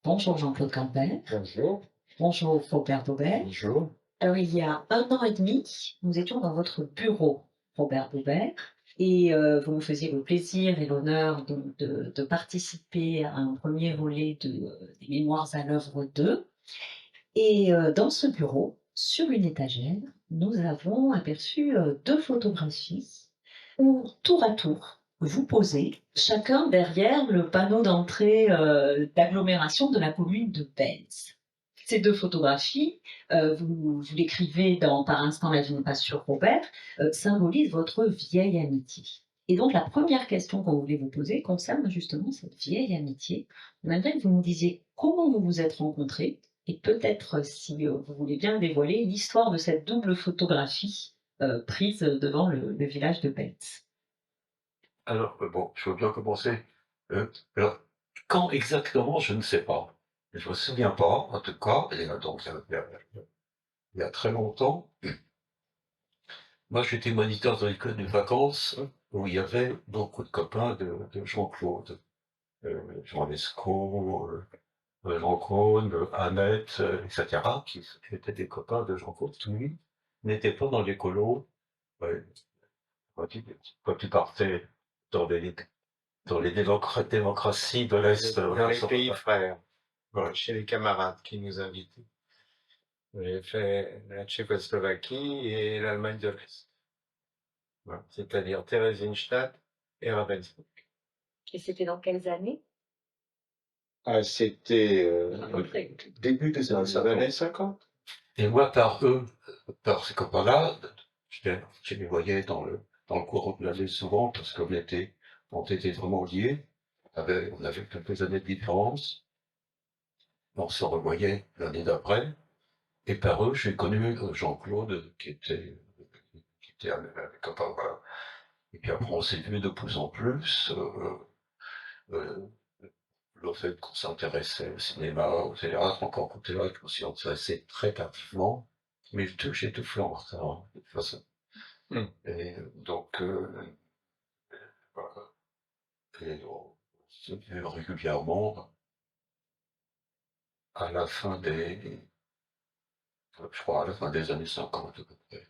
Bonjour Jean-Claude Campbell. Bonjour. Bonjour Robert Daubert. Bonjour. Alors il y a 1 an et demi, nous étions dans votre bureau, Robert Daubert, et vous me faisiez le plaisir et l'honneur de participer à un premier volet des Mémoires à l'œuvre 2. Et dans ce bureau, sur une étagère, nous avons aperçu 2 photographies où, tour à tour, vous posez, chacun derrière le panneau d'entrée d'agglomération de la commune de Belz. Ces 2 photographies, vous l'écrivez dans Par instant la vie n'est pas sur Robert, symbolisent votre vieille amitié. Et donc la première question qu'on voulait vous poser concerne justement cette vieille amitié. On aimerait que vous nous disiez comment vous vous êtes rencontrés et peut-être, si vous voulez bien dévoiler l'histoire de cette double photographie prise devant le village de Belz. Alors, bon, je veux bien commencer. Alors, quand exactement, je ne sais pas. Je me souviens pas, en tout cas, et donc il y a très longtemps. Moi, j'étais moniteur dans l'école de vacances où il y avait beaucoup de copains de Jean-Claude. Jean Lescaut, Jean Caunes, Annette, etc., qui étaient des copains de Jean-Claude, qui, lui, n'étaient pas dans les colos. Ouais, quand tu partais dans les démocraties de l'Est. Dans les pays frères, Voilà. chez les camarades qui nous invitaient. J'ai fait la Tchécoslovaquie et l'Allemagne de l'Est. Voilà. C'est-à-dire Theresienstadt et Ravensbrück. Et c'était dans quelles années? Ah, c'était Début des années années 50. 50. Et moi, par ces copains-là, je les voyais dans le courant de l'année souvent, parce on était vraiment liés. On avait quelques années de différence. On se revoyait l'année d'après. Et par eux, j'ai connu Jean-Claude, qui était un copain, voilà. Et puis après, on s'est vu de plus en plus. Euh, le fait qu'on s'intéressait au cinéma, au théâtre, encore au théâtre, on s'y intéressait très tardivement. Mais j'ai tout fait en retard, hein, de toute façon. Et donc, voilà. Et on se vu régulièrement à la fin je crois, à la fin des années 50, à peu près.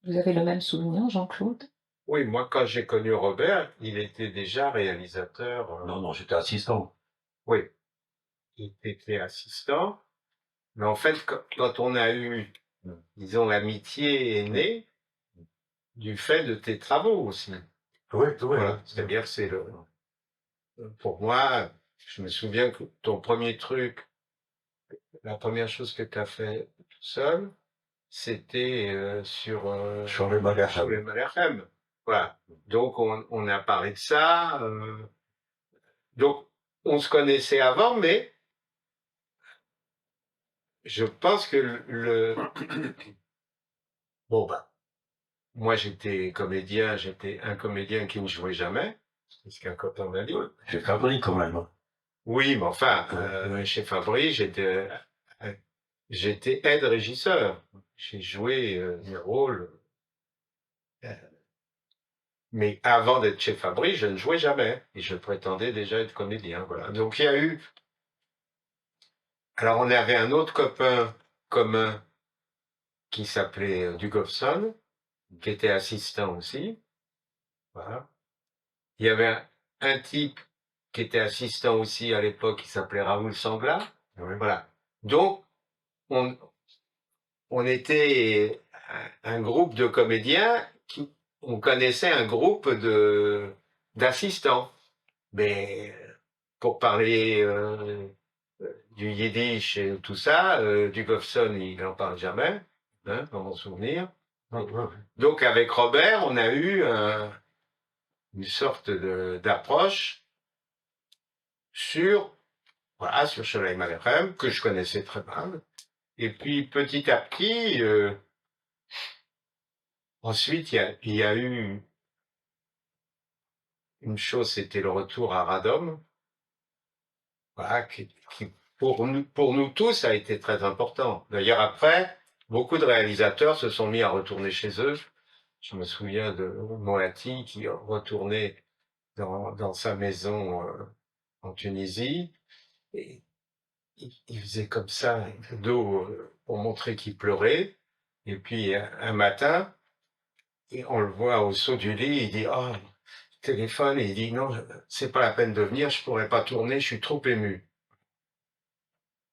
Vous avez le même souvenir, Jean-Claude? Oui, moi, quand j'ai connu Robert, il était déjà réalisateur. Non, non, j'étais assistant. Oui, il était assistant. Mais en fait, quand on a eu, disons, l'amitié est née du fait de tes travaux aussi. Oui, oui. Voilà, c'est-à-dire pour moi, je me souviens que ton premier truc, la première chose que tu as fait tout seul, c'était Sur les Malherbe. sur les Malherbe. Voilà. Donc on a parlé de ça. Donc on se connaissait avant, mais je pense que bon bah moi j'étais un comédien qui ne jouait jamais, parce qu'un copain m'a dit. J'ai Fabri quand même, hein. Oui, mais enfin, Ouais. chez Fabry, j'étais aide-régisseur. J'ai joué des rôles. euh, Mais avant d'être chez Fabry, je ne jouais jamais. Et je prétendais déjà être comédien. Voilà. Donc il y a eu. Alors on avait un autre copain commun qui s'appelait Dugofson, qui était assistant aussi. Voilà. Il y avait un type qui était assistant aussi à l'époque, qui s'appelait Raoul Sangla. Oui. Voilà. Donc on, on était un groupe de comédiens on connaissait un groupe d'assistants. Mais pour parler du yiddish et tout ça, Dugofson, il n'en parle jamais, hein, dans mon souvenir. Ouais. Donc avec Robert, on a eu une sorte d'approche sur, voilà, sur Sholem Aleichem, que je connaissais très mal. Et puis petit à petit, ensuite, il y a eu une chose, c'était le retour à Radom, voilà, qui pour nous tous a été très important. D'ailleurs, après, beaucoup de réalisateurs se sont mis à retourner chez eux. Je me souviens de Moati qui retournait dans sa maison en Tunisie. Et il faisait comme ça, le dos, pour montrer qu'il pleurait. Et puis, un matin, et on le voit au saut du lit, il dit, oh, téléphone, et il dit, non, c'est pas la peine de venir, je pourrais pas tourner, je suis trop ému.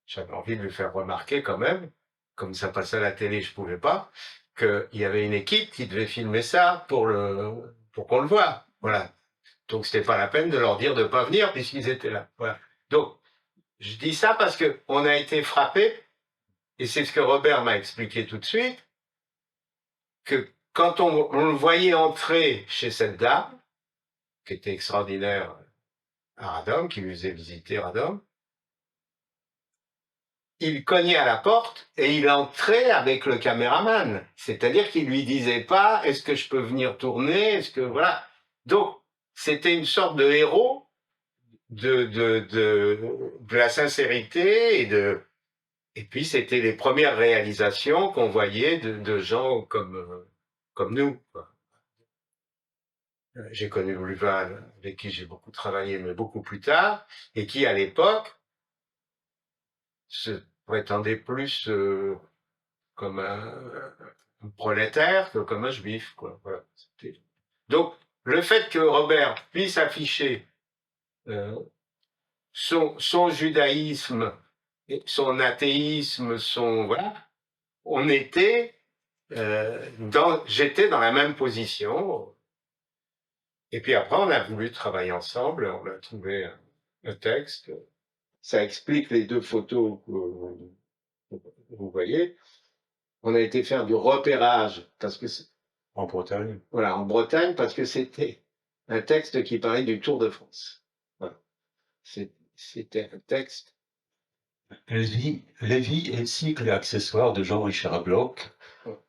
J'avais envie de lui faire remarquer quand même, comme ça passait à la télé, je pouvais pas, qu'il y avait une équipe qui devait filmer ça pour qu'on le voie. Voilà. Donc c'était pas la peine de leur dire de pas venir puisqu'ils étaient là. Voilà. Donc, je dis ça parce que on a été frappé, et c'est ce que Robert m'a expliqué tout de suite, que quand on le voyait entrer chez cette dame, qui était extraordinaire à Radom, qui lui faisait visiter Radom, il cognait à la porte et il entrait avec le caméraman. C'est-à-dire qu'il lui disait pas, est-ce que je peux venir tourner? Est-ce que, voilà. Donc, c'était une sorte de héros de la sincérité et puis c'était les premières réalisations qu'on voyait de gens comme nous, quoi. J'ai connu Luval, avec qui j'ai beaucoup travaillé, mais beaucoup plus tard, et qui, à l'époque, se prétendait plus comme un prolétaire que comme un juif, quoi. Voilà. Donc, le fait que Robert puisse afficher son judaïsme, son athéisme, voilà, on était j'étais dans la même position. Et puis après, on a voulu travailler ensemble, on a trouvé un texte. Ça explique les deux photos que vous voyez. On a été faire du repérage, parce que En Bretagne. voilà, en Bretagne, parce que c'était un texte qui parlait du Tour de France. Voilà. C'était un texte. Les vies et cycles et accessoires de Jean-Richard Bloch,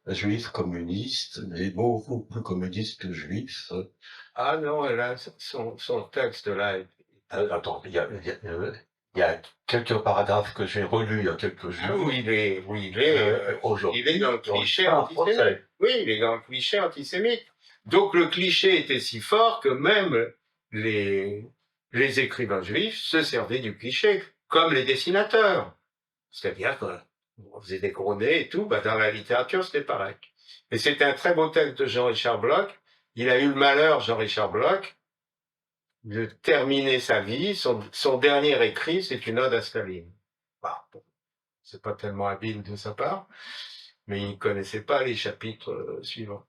juif communiste, mais beaucoup plus communiste que juif. Ah non, là, son texte là. Attends, il y a quelques paragraphes que j'ai relus il y a quelques jours. Ah, où il est aujourd'hui. Il est dans le cliché antisémite. Oui, il est dans le cliché antisémite. Donc le cliché était si fort que même les écrivains juifs se servaient du cliché, comme les dessinateurs. C'est-à-dire qu'on faisait des gros nez et tout, bah dans la littérature c'était pareil. Et c'était un très beau texte de Jean-Richard Bloch. Il a eu le malheur, Jean-Richard Bloch, de terminer sa vie. Son dernier écrit, c'est une ode à Staline. Bah, bon, c'est pas tellement habile de sa part, mais il ne connaissait pas les chapitres suivants.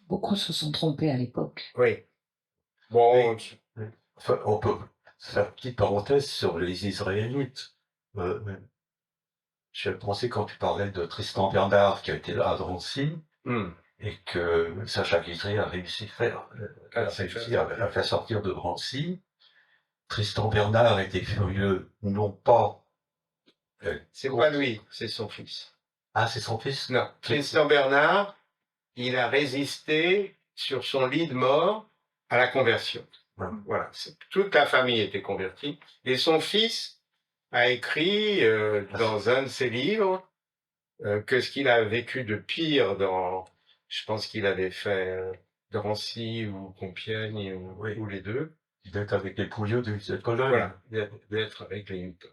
Beaucoup se sont trompés à l'époque. Oui. Bon, enfin, on peut faire une petite parenthèse sur les Israélites. J'ai pensé quand tu parlais de Tristan Bernard qui a été là à Drancy et que Sacha Guitry a réussi à faire sortir de Drancy. Tristan Bernard était furieux, non pas. C'est pas lui, c'est son fils. Ah, c'est son fils? Non, Tristan Bernard, il a résisté sur son lit de mort à la conversion. Voilà, toute la famille était convertie. Et son fils a écrit dans un de ses livres que ce qu'il a vécu de pire je pense qu'il avait fait Drancy ou Compiègne ou les deux. D'être avec les pouilleux de Cologne. Voilà, d'être avec les Newton.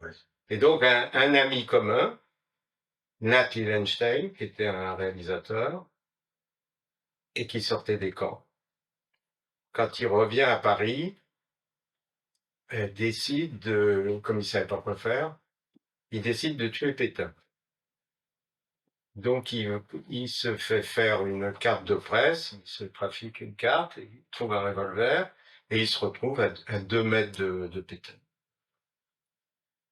Ouais. Et donc un ami commun, Nat Lillenstein, qui était un réalisateur et qui sortait des camps. Quand il revient à Paris, décide comme il ne savait pas quoi faire, il décide de tuer Pétain. Donc il se fait faire une carte de presse, il se trafique une carte, il trouve un revolver et il se retrouve à 2 mètres de Pétain.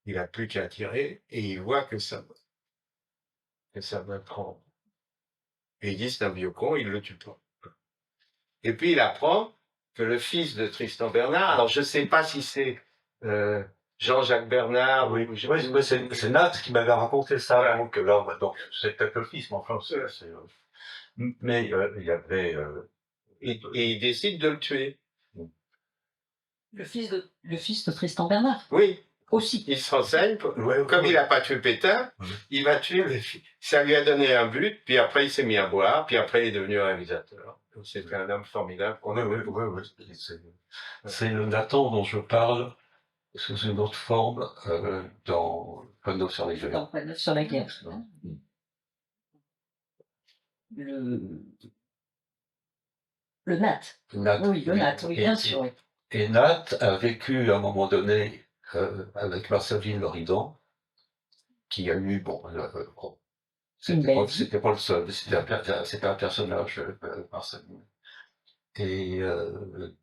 Il n'a plus qu'à tirer et il voit que ça va prendre. Et il dit c'est un vieux con, il le tue pas. Et puis il apprend que le fils de Tristan Bernard, alors je ne sais pas si c'est Jean-Jacques Bernard. Oui, c'est Nat qui m'avait raconté ça. Voilà. Donc c'est peut-être le fils, mais enfin, mais il y avait. Et il décide de le tuer. Le fils de Tristan Bernard? Oui. Aussi. Il se renseigne, comme il n'a pas tué Pétain, il va tuer le fils. Ça lui a donné un but, puis après il s'est mis à boire, puis après il est devenu réalisateur. C'était un homme formidable. C'est le Nathan dont je parle. sous une autre forme dans Panneau sur les Dans guerres. Panneau sur la guerre. Le Nat. Nat, Oui, le Nat, oui, bien sûr. Oui. Et Nat a vécu à un moment donné avec Marceline Loridan, qui a eu, bon, bon, c'était pas le seul, c'était un personnage, Marceline. Et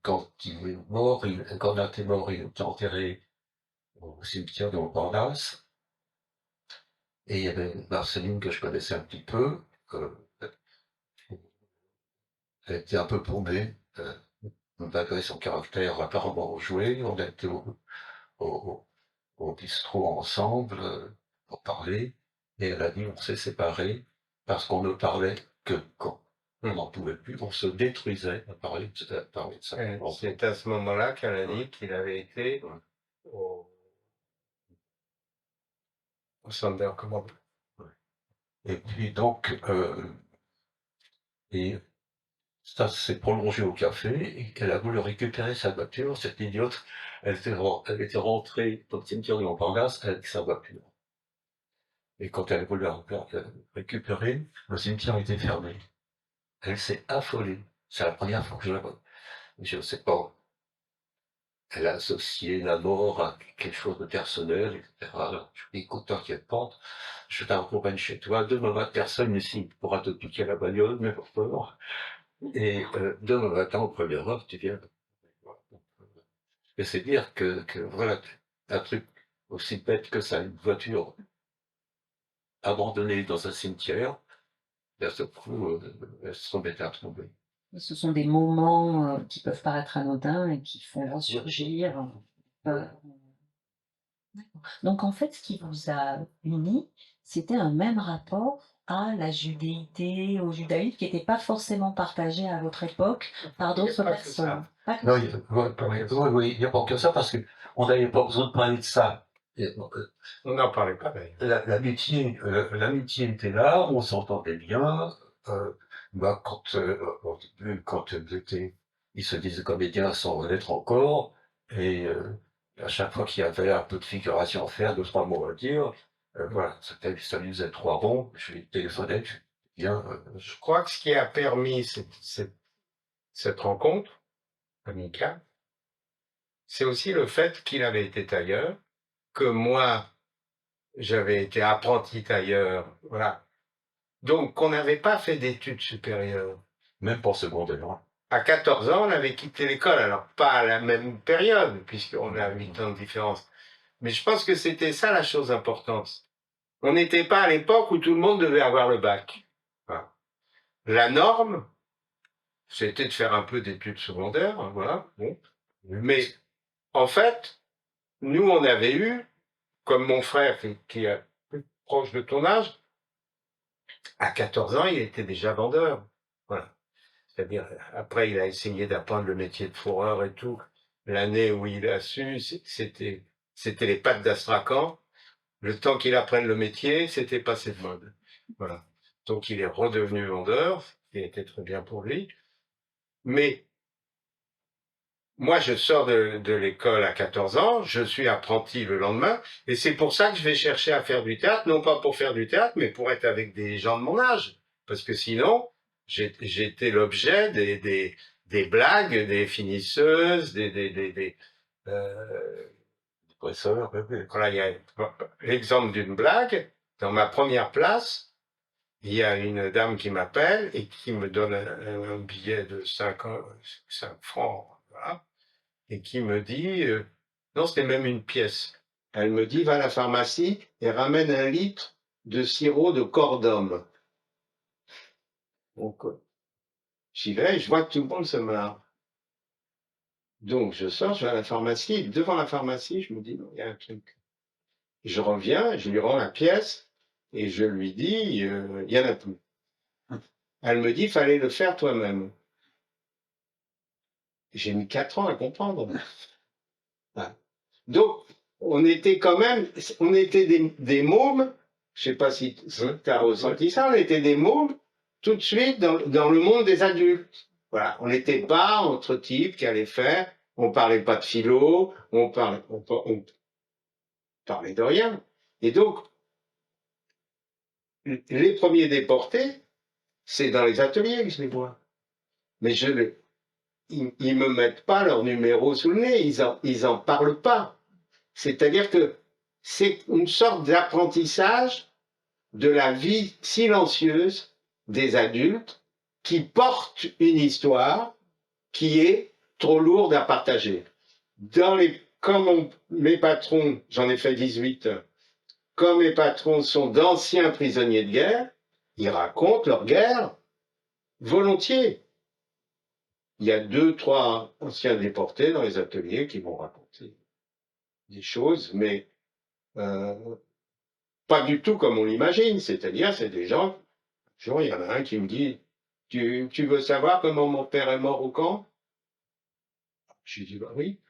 quand il est mort, quand Nat est mort, il est enterré au cimetière de Montparnasse. Et il y avait Marceline que je connaissais un petit peu. Elle était un peu paumée, malgré son caractère apparemment enjoué. On a été au, au bistrot ensemble pour parler. Et elle a dit on s'est séparés parce qu'on ne parlait que quand on n'en pouvait plus, on se détruisait à parler de ça. C'est à ce moment-là qu'elle a dit qu'il avait été au Sander, comment? Et puis donc, et ça s'est prolongé au café, et elle a voulu récupérer sa voiture, cette idiote, elle était rentrée dans le cimetière de Montparnasse avec sa voiture. Et quand elle a voulu la récupérer, le cimetière était fermé. Elle s'est affolée. C'est la première fois que je la vois. Je ne sais pas. Elle a associé la mort à quelque chose de personnel, etc. Je lui dis, écoute, t'inquiète pas, je t'accompagne chez toi. Demain matin, personne ici pourra te piquer la bagnole, mais pour peur. Et demain matin, aux premières heures, tu viens. Et c'est dire que voilà, un truc aussi bête que ça, une voiture abandonnée dans un cimetière, d'un seul coup, elle se remettait à tomber. Ce sont des moments qui peuvent paraître anodins et qui font ressurgir. Donc en fait, ce qui vous a unis, c'était un même rapport à la judéité, au judaïsme, qui n'était pas forcément partagé à votre époque par d'autres personnes. Non, oui, il n'y a pas que ça, parce qu'on n'avait pas besoin de parler de ça. On n'en parlait pas d'ailleurs. L'amitié était là, on s'entendait bien. Moi, quand ils se disaient comédiens sans l'être encore, et à chaque fois qu'il y avait un peu de figuration à faire, deux, trois mots à dire, voilà, ça lui faisait trois ronds, je lui téléphonais, je viens. Je crois que ce qui a permis cette rencontre amicale, c'est aussi le fait qu'il avait été tailleur, que moi, j'avais été apprenti tailleur, voilà. Donc, on n'avait pas fait d'études supérieures. Même pour secondaire. À 14 ans, on avait quitté l'école, alors pas à la même période, puisqu'on a 8 ans de différence. Mais je pense que c'était ça la chose importante. On n'était pas à l'époque où tout le monde devait avoir le bac. Voilà. La norme, c'était de faire un peu d'études secondaires, hein, voilà. Bon. Mais en fait, nous, on avait eu, comme mon frère qui est plus proche de ton âge, à 14 ans, il était déjà vendeur. Voilà. C'est-à-dire, après, il a essayé d'apprendre le métier de fourreur et tout. L'année où il a su, c'était les pattes d'Astrakhan. Le temps qu'il apprenne le métier, c'était passé de mode. Voilà. Donc, il est redevenu vendeur, ce qui était très bien pour lui. Mais moi, je sors de l'école à 14 ans, je suis apprenti le lendemain, et c'est pour ça que je vais chercher à faire du théâtre, non pas pour faire du théâtre, mais pour être avec des gens de mon âge. Parce que sinon, j'étais l'objet des blagues, des finisseuses, voilà, il y a l'exemple d'une blague. Dans ma première place, il y a une dame qui m'appelle et qui me donne un billet de 5 francs, voilà, et qui me dit, non, c'était même une pièce. Elle me dit, va à la pharmacie et ramène 1 litre de sirop de corps d'homme. Donc, j'y vais, je vois que tout le monde se marre. Donc, je sors, je vais à la pharmacie, et devant la pharmacie, je me dis, non, il y a un truc. Je reviens, je lui rends la pièce, et je lui dis, il y en a plus. Elle me dit, fallait le faire toi-même. J'ai mis 4 ans à comprendre. Ah. Donc, on était quand même, on était des mômes, je sais pas si tu as ressenti ça, on était des mômes tout de suite dans le monde des adultes. Voilà, on n'était pas entre types qui allaient faire, on parlait pas de philo, on parlait de rien. Et donc, les premiers déportés, c'est dans les ateliers que je les vois. Mais ils me mettent pas leur numéro sous le nez, ils en parlent pas. C'est-à-dire que c'est une sorte d'apprentissage de la vie silencieuse des adultes qui portent une histoire qui est trop lourde à partager. Mes patrons, j'en ai fait 18, comme mes patrons sont d'anciens prisonniers de guerre, ils racontent leur guerre volontiers. Il y a 2, 3 anciens déportés dans les ateliers qui m'ont raconté des choses, mais pas du tout comme on l'imagine. C'est-à-dire, c'est des gens. Genre, il y en a un qui me dit, tu veux savoir comment mon père est mort au camp? J'ai dit, bah oui.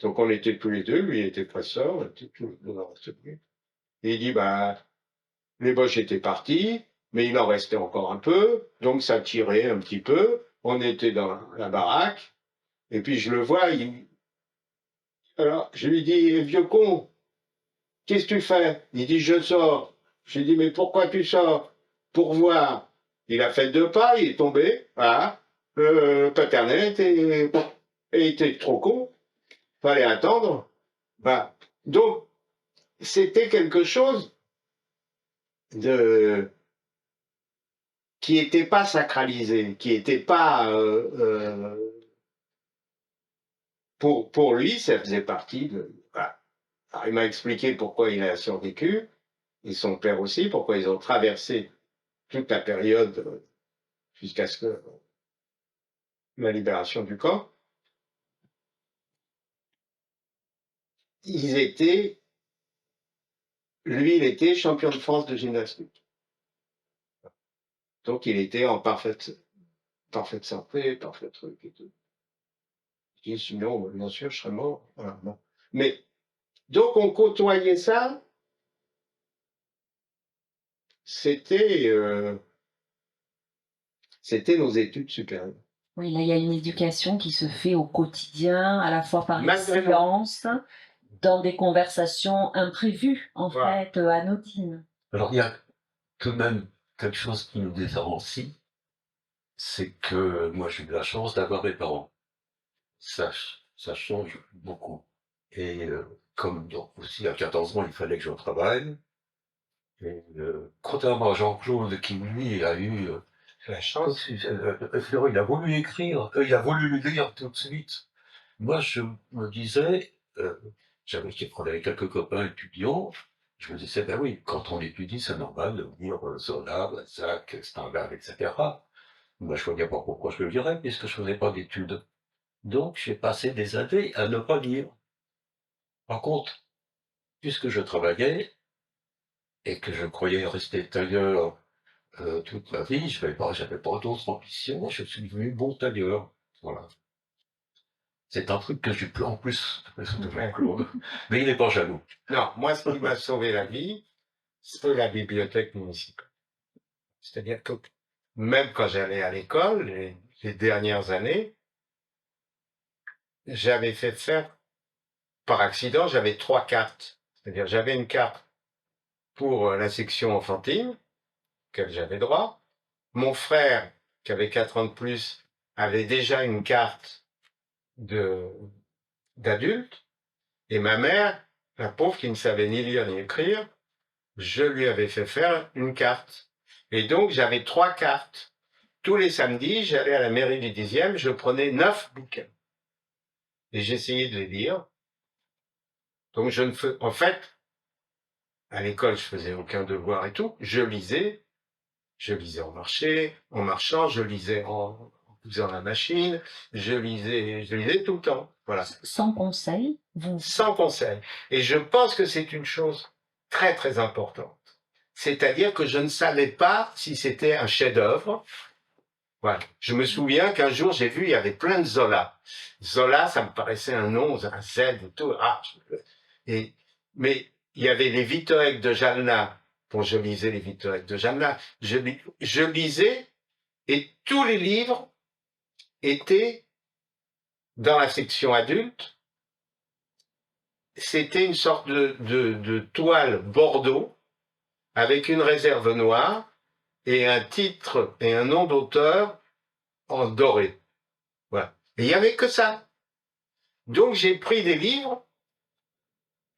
Donc on était tous les deux, lui il était professeur, on était tous les deux dans l'atelier. Et il dit, bah, les Boches étaient partis, mais il en restait encore un peu, donc ça tirait un petit peu. On était dans la baraque, et puis je le vois, alors je lui dis, eh, vieux con, qu'est-ce que tu fais? Il dit, je sors. Je lui dis, mais pourquoi tu sors? Pour voir. Il a fait 2 pas, il est tombé, voilà. Paternel était trop con, fallait attendre. Voilà. Donc, c'était quelque chose de qui n'était pas sacralisé, qui n'était pas pour lui, ça faisait partie de. Voilà. Alors, il m'a expliqué pourquoi il a survécu, et son père aussi, pourquoi ils ont traversé toute la période jusqu'à ce que la libération du camp. Lui, il était champion de France de gymnastique. Donc, il était en parfaite santé, parfait truc et tout. Et sinon, bien sûr, je serais mort. Voilà, bon. Mais, donc, on côtoyait ça. C'était nos études supérieures. Oui, là, il y a une éducation qui se fait au quotidien, à la fois par les Malgré moi. silences, dans des conversations imprévues, en Voilà. fait, anodines. Alors, il y a tout de même quelque chose qui nous différencie, c'est que moi, j'ai eu de la chance d'avoir mes parents. Ça change beaucoup. Et comme donc, aussi à 14 ans, il fallait que je travaille. Et contrairement à Jean-Claude, qui lui a eu La chance. il a voulu écrire, il a voulu lire tout de suite. Moi, je me disais, j'avais quelques copains étudiants, je me disais, ben oui, quand on étudie, c'est normal de lire Zola, Balzac, Stendhal, etc. Moi, je ne voyais pas pourquoi je le lirais, puisque je ne faisais pas d'études. Donc, j'ai passé des années à ne pas lire. Par contre, puisque je travaillais et que je croyais rester tailleur toute ma vie, j'avais pas d'autres ambitions, je suis devenu bon tailleur. Voilà. C'est un truc que j'ai plus en plus de Jean-Claude. Mais il n'est pas jaloux. Non, moi, ce qui m'a sauvé la vie, c'est la bibliothèque municipale. C'est-à-dire que même quand j'allais à l'école, les dernières années, j'avais fait faire, par accident, j'avais 3 cartes. C'est-à-dire, j'avais une carte pour la section enfantine, auquel j'avais droit. Mon frère, qui avait 4 ans de plus, avait déjà une carte d'adulte. Et ma mère, la pauvre qui ne savait ni lire ni écrire, je lui avais fait faire une carte. Et donc, j'avais 3 cartes. Tous les samedis, j'allais à la mairie du 10e, je prenais 9 bouquins. Et j'essayais de les lire. Donc, en fait, à l'école, je faisais aucun devoir et tout. Je lisais en marchant, je lisais en faisant la machine, je lisais tout le temps. Voilà. Sans conseil, Sans conseil. Et je pense que c'est une chose très, très importante. C'est-à-dire que je ne savais pas si c'était un chef-d'œuvre. Voilà. Je me souviens qu'un jour, j'ai vu, il y avait plein de Zola. Zola, ça me paraissait un nom, un Z et tout. Mais il y avait les Vitoèques de Jalna. Bon, je lisais les Vitoèques de Jalna. Je lisais, et tous les livres étaient dans la section adulte, c'était une sorte de toile bordeaux avec une réserve noire et un titre et un nom d'auteur en doré. Voilà. Et il n'y avait que ça. Donc j'ai pris des livres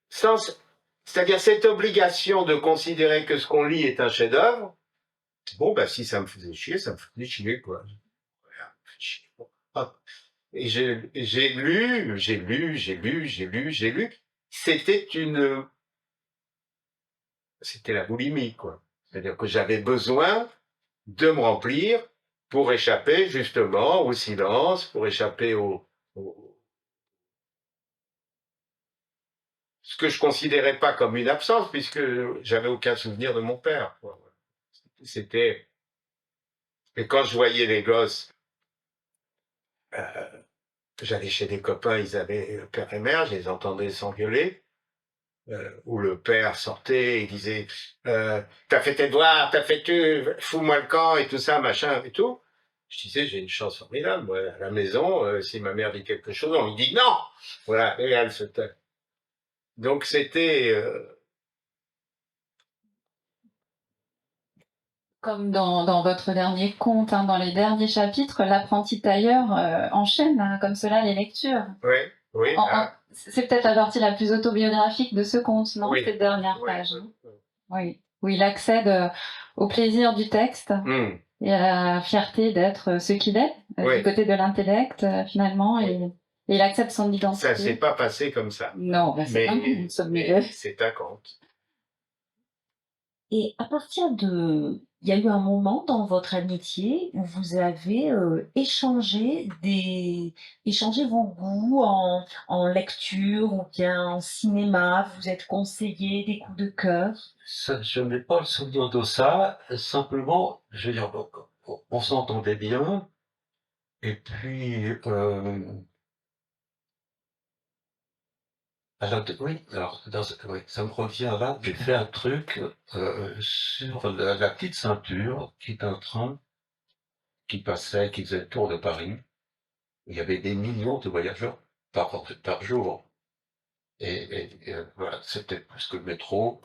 sans, c'est-à-dire cette obligation de considérer que ce qu'on lit est un chef-d'œuvre. Bon, bah si ça me faisait chier, ça me faisait chier, quoi. Et j'ai lu. C'était la boulimie, quoi. C'est-à-dire que j'avais besoin de me remplir pour échapper justement au silence, pour échapper ce que je considérais pas comme une absence, puisque j'avais aucun souvenir de mon père, quoi. C'était, et quand je voyais les gosses, j'allais chez des copains, ils avaient père et mère, je les entendais s'engueuler, où le père sortait et disait t'as fait tes devoirs, t'as fait tu, fous-moi le camp et tout ça, machin et tout. Je disais j'ai une chance formidable, moi, à la maison, si ma mère dit quelque chose, on lui dit non. Voilà, et elle se tait. Donc c'était Comme dans votre dernier conte, hein, dans les derniers chapitres, l'apprenti tailleur enchaîne hein, comme cela les lectures. oui. C'est peut-être la partie la plus autobiographique de ce conte, non? Oui. Cette dernière page. Oui. Où il accède au plaisir du texte et à la fierté d'être ce qu'il est, du côté de l'intellect, finalement, et il accepte son identité. Ça s'est pas passé comme ça. Non, bah c'est un conte. Mais c'est un conte. Et à partir de... Il y a eu un moment dans votre amitié où vous avez échangé vos goûts en lecture ou bien en cinéma, vous êtes conseillé des coups de cœur. Je n'ai pas le souvenir de ça, simplement, je veux dire, on s'entendait bien, et puis, alors, oui, ça me revient là, j'ai fait un truc sur la petite ceinture, qui est un train qui passait, qui faisait le tour de Paris. Il y avait des millions de voyageurs par jour. Voilà, c'était plus que le métro.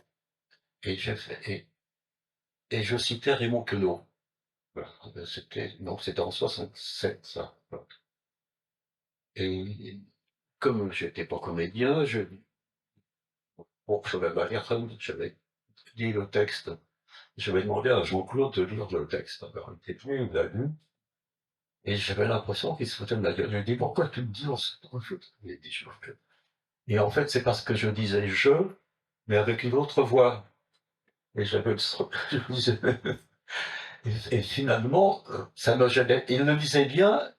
Et je citais Raymond Queneau. Voilà, c'était en 67, ça. Voilà. Et comme j'étais pas comédien, je savais pas lire, j'avais dit le texte. J'avais demandé à Jean-Claude de lire le texte. Alors, il était venu, il l'a lu. Et j'avais l'impression qu'il se foutait de ma gueule. Je lui ai dit, pourquoi tu me dis, on se Il a dit, Et en fait, c'est parce que je disais je, mais avec une autre voix. Et j'avais le et finalement, ça me gênait. Il le disait bien,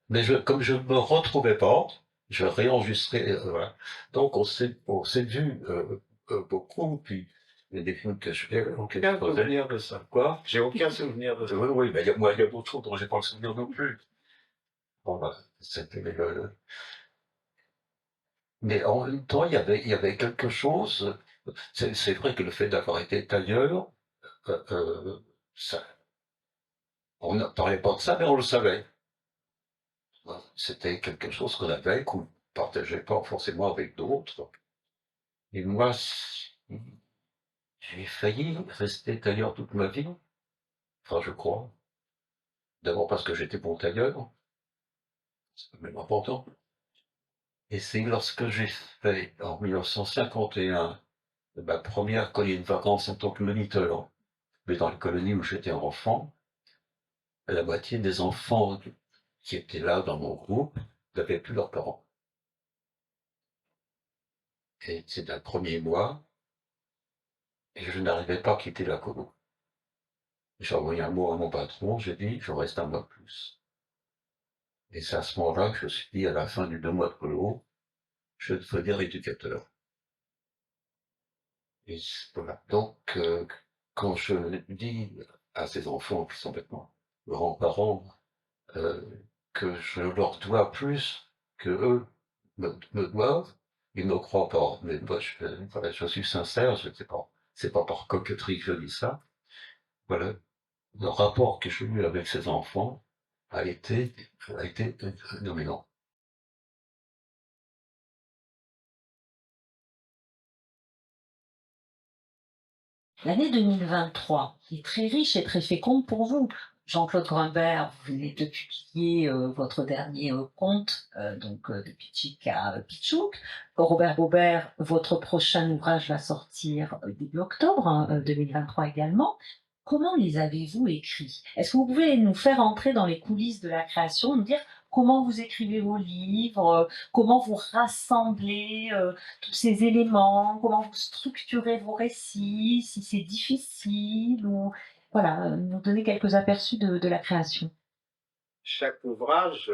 mais comme je ne me retrouvais pas, je réenregistrais. Voilà. Donc on s'est vu beaucoup, puis il y a des films que je fais. Aucun souvenir de ça. Quoi? J'ai aucun souvenir de ça. Oui, mais il y a d'autres choses dont j'ai pas le souvenir non plus. Bon, bah, c'était mais en même temps, il y avait quelque chose. C'est vrai que le fait d'avoir été tailleur, ça, on ne parlait pas de ça, mais on le savait. C'était quelque chose qu'on avait, qu'on ne partageait pas forcément avec d'autres. Et moi, j'ai failli rester tailleur toute ma vie. Enfin, je crois. D'abord parce que j'étais bon tailleur. C'est même important. Et c'est lorsque j'ai fait, en 1951, ma première colonie de vacances en tant que moniteur, mais dans les colonies où j'étais enfant, la moitié des enfants qui étaient là dans mon groupe n'avaient plus leurs parents. Et c'est un premier mois, et je n'arrivais pas à quitter la colo. J'ai envoyé un mot à mon patron, j'ai dit, je reste un mois de plus. Et c'est à ce moment-là que je me suis dit, à la fin du 2 mois de colo, je vais devenir éducateur. Et voilà. Donc, quand je dis à ces enfants qui sont maintenant grands-parents, que je leur dois plus que eux me doivent, ils ne croient pas. Mais moi, voilà, je suis sincère, je ne sais pas. C'est pas par coquetterie que je dis ça. Voilà. Le rapport que j'ai eu avec ces enfants a été dominant. L'année 2023 est très riche et très féconde pour vous. Jean-Claude Grimbert, vous venez de publier votre dernier conte, de Pitchik à Pitchouk. Robert Baubert, votre prochain ouvrage va sortir début octobre 2023 également. Comment les avez-vous écrits? Est-ce que vous pouvez nous faire entrer dans les coulisses de la création, nous dire comment vous écrivez vos livres, comment vous rassemblez tous ces éléments, comment vous structurez vos récits, si c'est difficile, ou voilà, nous donner quelques aperçus de la création. Chaque ouvrage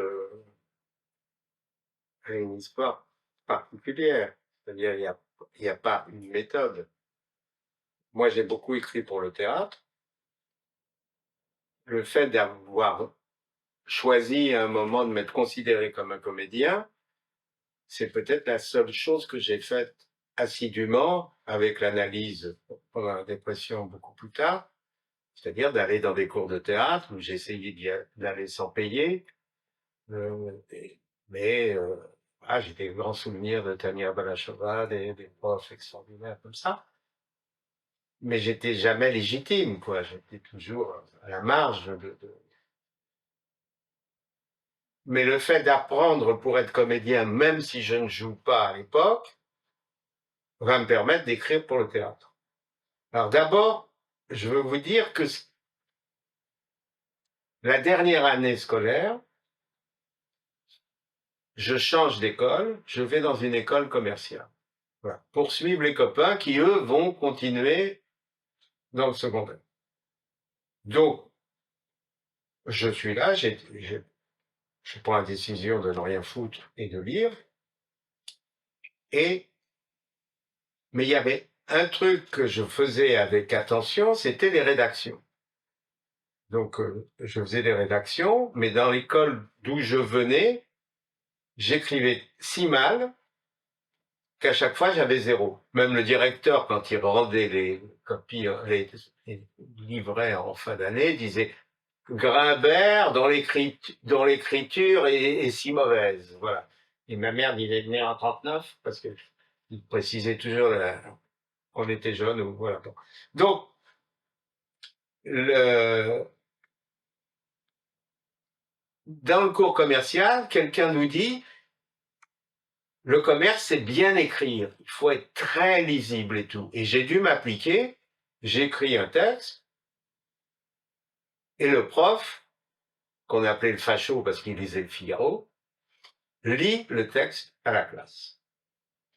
a une histoire particulière, c'est-à-dire il n'y a pas une méthode. Moi, j'ai beaucoup écrit pour le théâtre. Le fait d'avoir choisi à un moment de m'être considéré comme un comédien, c'est peut-être la seule chose que j'ai faite assidûment avec l'analyse pendant la dépression beaucoup plus tard, c'est-à-dire d'aller dans des cours de théâtre où j'essayais d'aller sans payer, mais j'ai des grands souvenirs de Tania Balachova, des profs extraordinaires comme ça. Mais j'étais jamais légitime, quoi. J'étais toujours à la marge Mais le fait d'apprendre pour être comédien, même si je ne joue pas à l'époque, va me permettre d'écrire pour le théâtre. Alors d'abord, je veux vous dire que la dernière année scolaire, je change d'école, je vais dans une école commerciale. Voilà, pour suivre les copains qui, eux, vont continuer dans le secondaire. Donc, je suis là, je prends la décision de ne rien foutre et de lire. Mais il y avait un truc que je faisais avec attention, c'était les rédactions. Donc, je faisais des rédactions, mais dans l'école d'où je venais, j'écrivais si mal qu'à chaque fois, j'avais 0. Même le directeur, quand il rendait les copies, les livrets en fin d'année, disait « Grimbert, dans l'écriture, est si mauvaise. » Voilà. Et ma mère disait « né en 39 » parce qu'il précisait toujours qu'on était jeune. Ou voilà. Donc, dans le cours commercial, quelqu'un nous dit le commerce, c'est bien écrire. Il faut être très lisible et tout. Et j'ai dû m'appliquer. J'écris un texte. Et le prof, qu'on appelait le facho parce qu'il lisait le Figaro, lit le texte à la classe.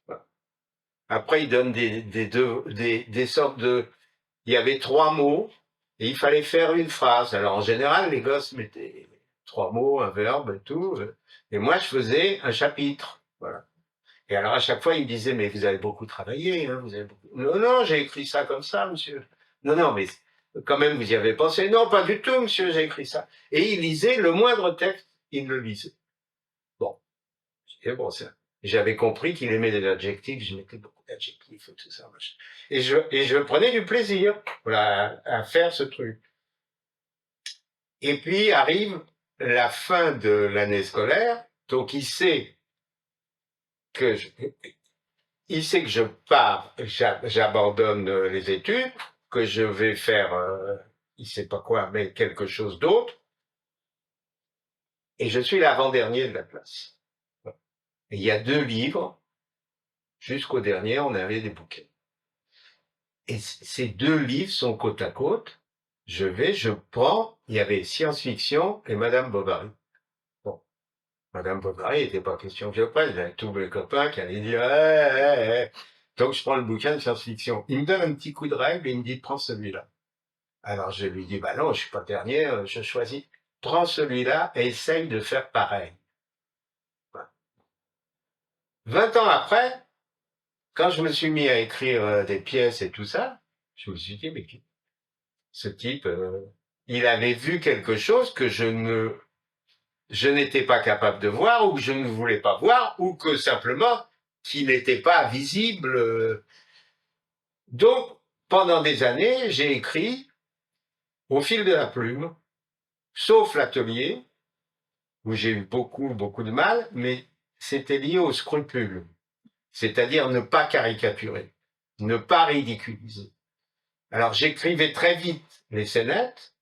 Voilà. Après, il donne des sortes de... Il y avait 3 mots et il fallait faire une phrase. Alors, en général, les gosses mettaient 3 mots, un verbe et tout. Et moi, je faisais un chapitre. Voilà. Et alors, à chaque fois, il me disait, mais vous avez beaucoup travaillé, hein, vous avez beaucoup... Non, non, j'ai écrit ça comme ça, monsieur. Non, non, mais quand même, vous y avez pensé. Non, pas du tout, monsieur, j'ai écrit ça. Et il lisait le moindre texte, il le lisait. Bon. Bon, j'avais compris qu'il aimait des adjectifs, je mettais beaucoup d'adjectifs et tout ça. Et je prenais du plaisir, voilà, à faire ce truc. Et puis arrive la fin de l'année scolaire, donc il sait que je pars, j'abandonne les études, que je vais faire, il sait pas quoi, mais quelque chose d'autre, et je suis l'avant-dernier de la classe. Et il y a 2 livres, jusqu'au dernier, on avait des bouquets. Et ces 2 livres sont côte à côte, je prends, il y avait science-fiction et Madame Bovary. Bon, Madame Bovary, il n'était pas question que je prenne, j'avais tous mes copains qui allaient dire Donc je prends le bouquin de science-fiction. Il me donne un petit coup de règle et il me dit prends celui-là. Alors je lui dis bah non, je suis pas dernier, je choisis. Prends celui-là et essaye de faire pareil. Voilà. 20 ans après, quand je me suis mis à écrire des pièces et tout ça, je me suis dit mais ce type, il avait vu quelque chose que je n'étais pas capable de voir, ou que je ne voulais pas voir, ou que simplement, qui n'était pas visible. Donc, pendant des années, j'ai écrit au fil de la plume, sauf l'atelier, où j'ai eu beaucoup de mal, mais c'était lié au scrupule. C'est-à-dire ne pas caricaturer, ne pas ridiculiser. Alors j'écrivais très vite les scénettes,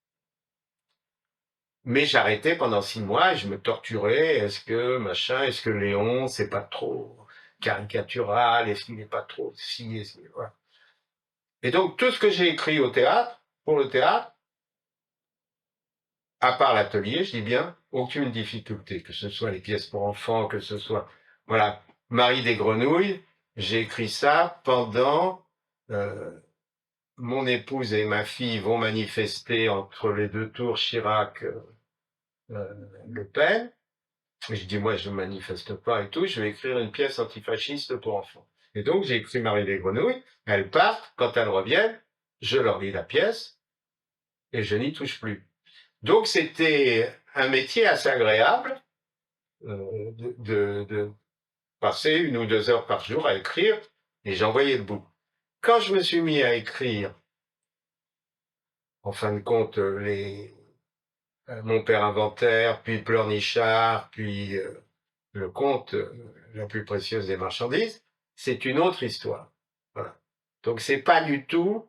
mais j'arrêtais pendant 6 mois et je me torturais. Est-ce que machin, est-ce que Léon, c'est pas trop caricatural, est-ce qu'il n'est pas trop si, voilà. Et donc tout ce que j'ai écrit au théâtre, pour le théâtre, à part l'atelier, je dis bien, aucune difficulté, que ce soit les pièces pour enfants, que ce soit, voilà, Marie des Grenouilles, j'ai écrit ça pendant, mon épouse et ma fille vont manifester entre les deux tours Chirac, Le Pen. Je dis, moi, je ne manifeste pas et tout, je vais écrire une pièce antifasciste pour enfants. Et donc, j'ai écrit Marie des Grenouilles, elles partent, quand elles reviennent, je leur lis la pièce, et je n'y touche plus. Donc, c'était un métier assez agréable, de passer 1 ou 2 heures par jour à écrire, et j'envoyais le bout. Quand je me suis mis à écrire, en fin de compte, Mon père inventaire, puis Pleurnichard, puis le conte La plus précieuse des marchandises, c'est une autre histoire. Voilà. Donc c'est pas du tout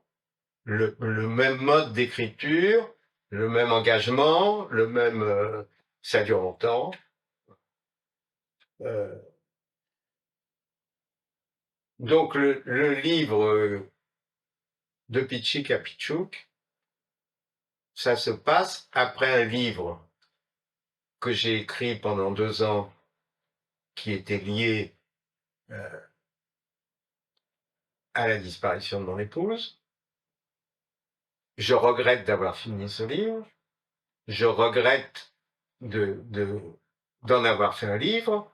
le même mode d'écriture, le même engagement, le même ça dure longtemps. Donc le livre de Pitchik à Pitchouk, ça se passe après un livre que j'ai écrit pendant 2 ans qui était lié à la disparition de mon épouse. Je regrette d'avoir fini ce livre. Je regrette d'en avoir fait un livre.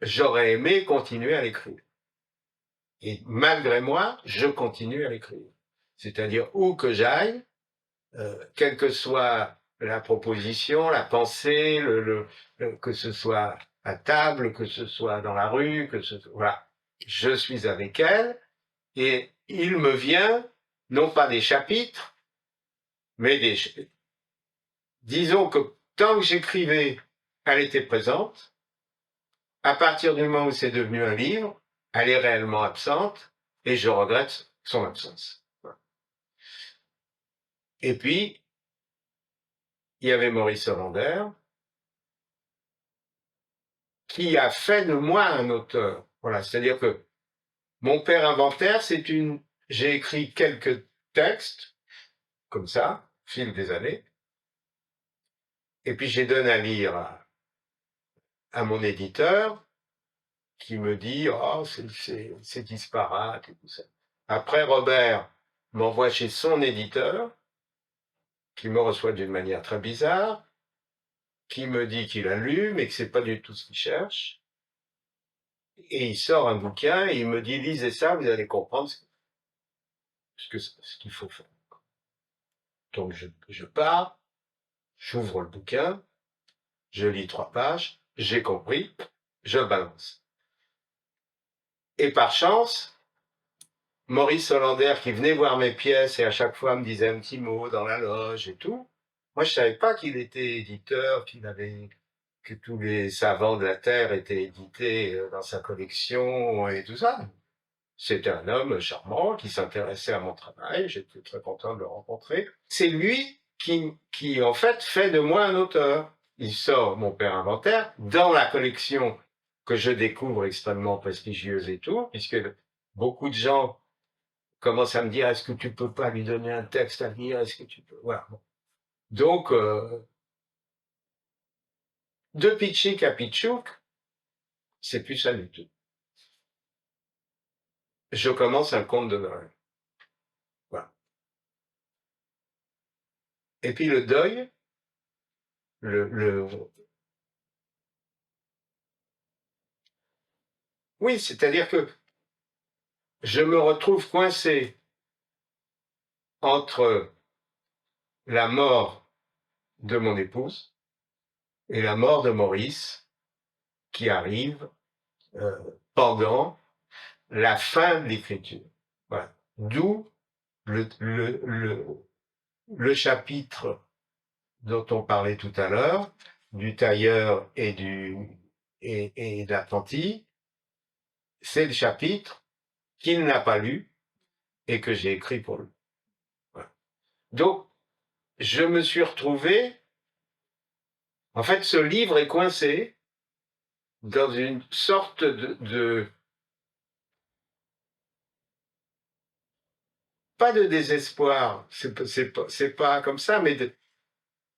J'aurais aimé continuer à l'écrire. Et malgré moi, je continue à l'écrire. C'est-à-dire où que j'aille, quelle que soit la proposition, la pensée, que ce soit à table, que ce soit dans la rue, voilà, je suis avec elle et il me vient non pas des chapitres, mais disons que tant que j'écrivais, elle était présente. À partir du moment où c'est devenu un livre, elle est réellement absente et je regrette son absence. Et puis, il y avait Maurice Hollander qui a fait de moi un auteur. Voilà, c'est-à-dire que Mon père inventaire, j'ai écrit quelques textes, comme ça, au fil des années, et puis j'ai donné à lire à mon éditeur, qui me dit « Oh, c'est disparate » et tout ça. Après, Robert m'envoie chez son éditeur, qui me reçoit d'une manière très bizarre, qui me dit qu'il a lu, mais que c'est pas du tout ce qu'il cherche. Et il sort un bouquin et il me dit « Lisez ça, vous allez comprendre ce qu'il faut faire. » Donc je pars, j'ouvre le bouquin, je lis 3 pages, j'ai compris, je balance. Et par chance, Maurice Hollander, qui venait voir mes pièces et à chaque fois me disait un petit mot dans la loge et tout, moi je savais pas qu'il était éditeur, que tous les savants de la Terre étaient édités dans sa collection et tout ça. C'était un homme charmant qui s'intéressait à mon travail, j'étais très content de le rencontrer. C'est lui qui en fait de moi un auteur. Il sort Mon père inventaire dans la collection que je découvre extrêmement prestigieuse et tout, puisque beaucoup de gens commencent à me dire, est-ce que tu peux pas lui donner un texte à lire, est-ce que tu peux, voilà. Donc, de Pitchik à Pitchouk, c'est plus ça du tout. Je commence un conte de Noël. Voilà. Et puis le deuil, oui, c'est-à-dire que je me retrouve coincé entre la mort de mon épouse et la mort de Maurice, qui arrive pendant la fin de l'écriture. Voilà. D'où le chapitre dont on parlait tout à l'heure, du tailleur et de l'apprenti, c'est le chapitre qu'il n'a pas lu et que j'ai écrit pour lui. Voilà. Donc, je me suis retrouvé, en fait, ce livre est coincé dans une sorte pas de désespoir, c'est pas comme ça, mais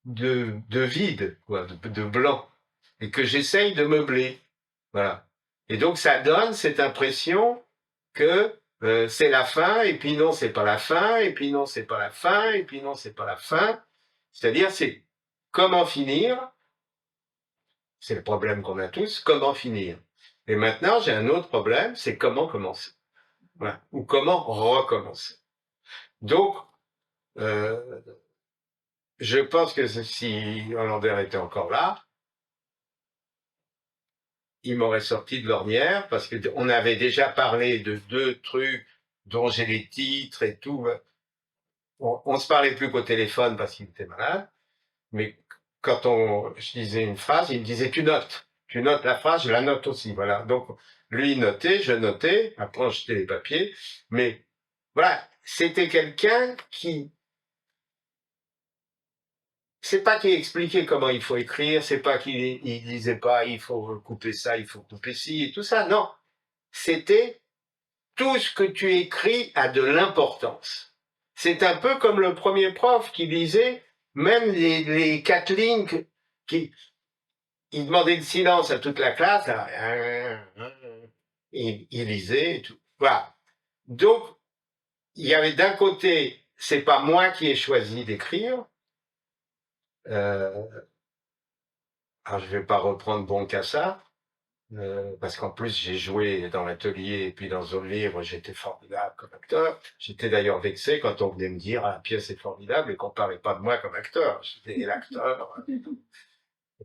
de vide, quoi, de blanc, et que j'essaye de meubler. Voilà. Et donc, ça donne cette impression que c'est la fin, et puis non, c'est pas la fin, et puis non, c'est pas la fin, et puis non, c'est pas la fin. C'est-à-dire, c'est comment finir, c'est le problème qu'on a tous, comment finir. Et maintenant, j'ai un autre problème, c'est comment commencer. Voilà. Ou comment recommencer. Donc, je pense que si Hollander était encore là, il m'aurait sorti de l'ornière, parce qu'on avait déjà parlé de 2 trucs dont j'ai les titres et tout. On se parlait plus qu'au téléphone parce qu'il était malade, mais quand je disais une phrase, il me disait tu notes la phrase, je la note aussi, voilà. Donc lui il notait, je notais, après on jetait les papiers, mais voilà, c'était quelqu'un qui, c'est pas qu'il expliquait comment il faut écrire, c'est pas qu'il disait pas il faut couper ça, il faut couper ci et tout ça, non, c'était tout ce que tu écris a de l'importance. C'est un peu comme le premier prof qui disait, même les 4 lignes, il demandait le silence à toute la classe, il lisait et tout. Voilà. Donc, il y avait d'un côté, c'est pas moi qui ai choisi d'écrire, alors je vais pas reprendre Boncassa, parce qu'en plus j'ai joué dans l'atelier et puis dans un livre, j'étais formidable comme acteur. J'étais d'ailleurs vexé quand on venait me dire la pièce est formidable et qu'on parlait pas de moi comme acteur. J'étais l'acteur.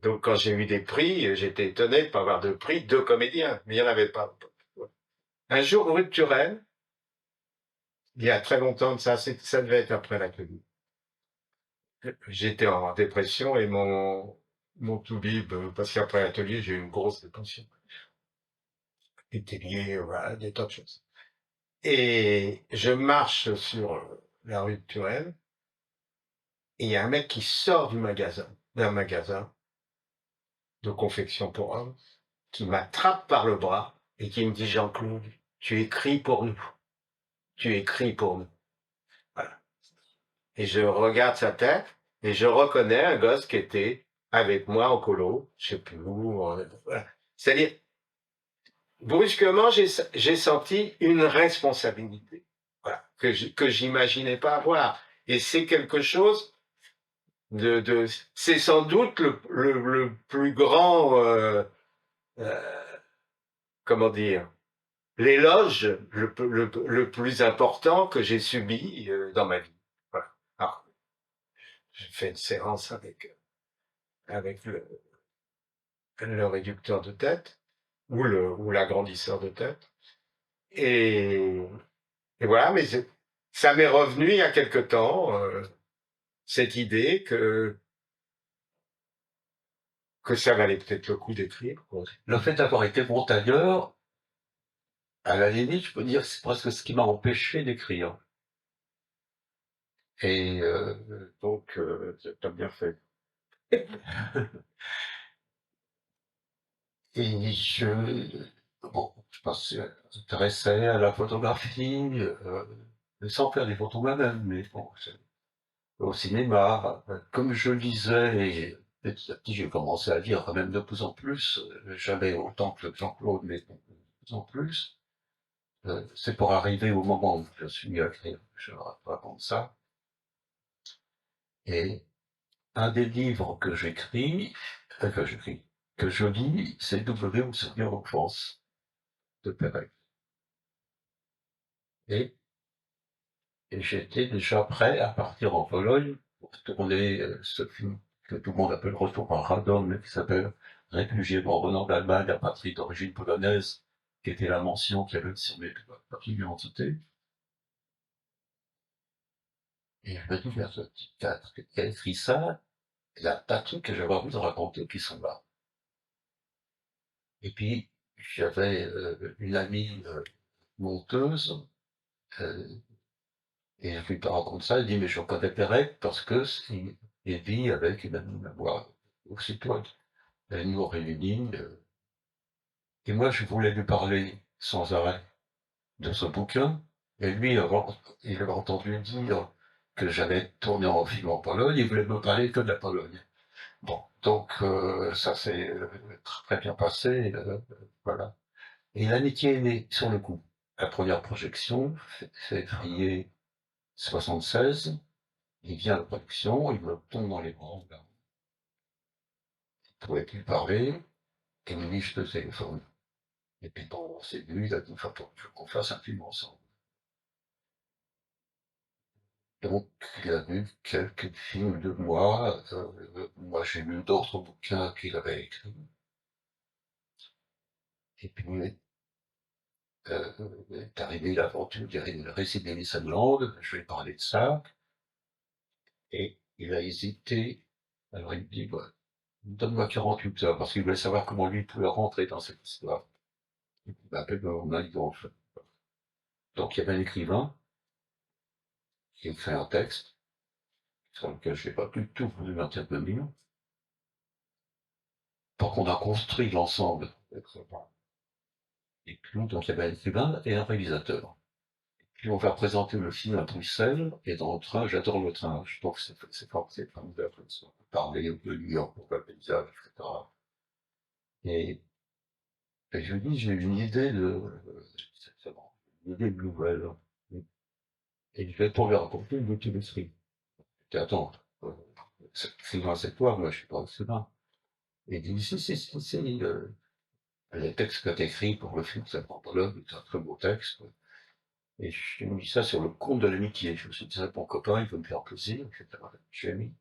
Donc quand j'ai eu des prix, j'étais étonné de pas avoir de prix de comédiens, mais il y en avait pas. Un jour, rue de Turenne, il y a très longtemps de ça, ça devait être après l'atelier. J'étais en dépression et mon toubib, parce qu'après l'atelier, j'ai eu une grosse dépression. Était lié, voilà, des tas de choses. Et je marche sur la rue de Turenne, et il y a un mec qui sort d'un magasin de confection pour hommes, qui m'attrape par le bras et qui me dit Jean-Claude, tu écris pour nous. Tu écris pour nous. Voilà. Et je regarde sa tête et je reconnais un gosse qui était avec moi en colo, je sais plus où. Voilà. C'est-à-dire, brusquement, j'ai senti une responsabilité, voilà, que j'imaginais pas avoir. Et c'est quelque chose c'est sans doute le plus grand, comment dire, l'éloge le plus important que j'ai subi dans ma vie. Voilà. Alors, j'ai fait une séance avec le réducteur de tête ou l'agrandisseur de tête. Et voilà, mais ça m'est revenu il y a quelque temps, cette idée que ça valait peut-être le coup d'écrire. Le fait d'avoir été bon tailleur, à la limite, je peux dire que c'est presque ce qui m'a empêché d'écrire. Et donc, t'as bien fait. Et je m'intéressais à la photographie, sans faire des photos moi-même, mais bon, au cinéma, comme je lisais, et petit à petit j'ai commencé à lire quand même de plus en plus, jamais autant que Jean-Claude, mais de plus en plus. C'est pour arriver au moment où je suis mis à écrire, je raconte ça. Et un des livres que j'écris, que je lis, c'est W ou Seigneur d'enfance de Perec. Et j'étais déjà prêt à partir en Pologne pour tourner ce film que tout le monde appelle Retour à Radom, mais qui s'appelle Réfugiés revenant d'Allemagne à patrie d'origine polonaise, qui était la mention qu'il y avait sur mes papiers d'identité. Et je me dis, vers ce petit 4, qui a écrit ça, il y a tas de trucs que j'avais envie de raconter qui sont là. Et puis, j'avais une amie monteuse Et je lui raconte ça, il dit, mais je connais Pérec parce que il vit avec une amie à moi, aussitôt, elle nous réunit. Et moi, je voulais lui parler sans arrêt de ce bouquin. Et lui, avant, il avait entendu dire que j'avais tourné en film en Pologne, il voulait me parler que de la Pologne. Bon, donc ça s'est très bien passé, voilà. Et l'amitié est née sur le coup. La première projection, février 76, il vient à la production, il me tombe dans les bras, là. Il ne pouvait plus parler, et il me dit, je te téléphone. Et puis bon, c'est lui, il a dit, il faut qu'on fasse un film ensemble. Donc, il a vu quelques films de moi. Moi, j'ai lu d'autres bouquins qu'il avait écrits. Et puis, est arrivée l'aventure du récit d'Elie Sandland. Je vais parler de ça. Et il a hésité. Alors, il me dit, bah, donne-moi 48 heures, parce qu'il voulait savoir comment lui pouvait rentrer dans cette histoire. Il m'appelle mon alliance. Donc, il y avait un écrivain qui a écrit un texte, sur lequel je n'ai pas du tout voulu intervenir. Donc, on a construit l'ensemble. Et puis, donc, il y avait un écrivain et un réalisateur. Puis, on va présenter le film à Bruxelles, et dans le train, j'adore le train. Donc, c'est formidable, comme ça. On peut parler de New York, pour le paysage, etc. Et, et je lui dis, j'ai une idée c'est bon, une idée de nouvelle. Et je vais pour lui raconter une boutique. Et attends, c'est toi, moi, je suis pas écrivain. Et il dit, si, les textes que tu écrit pour le film, c'est un très beau texte. Et j'ai mis ça sur le compte de l'amitié. Je me suis dit, ça, mon copain, il veut me faire plaisir, etc. J'ai mis.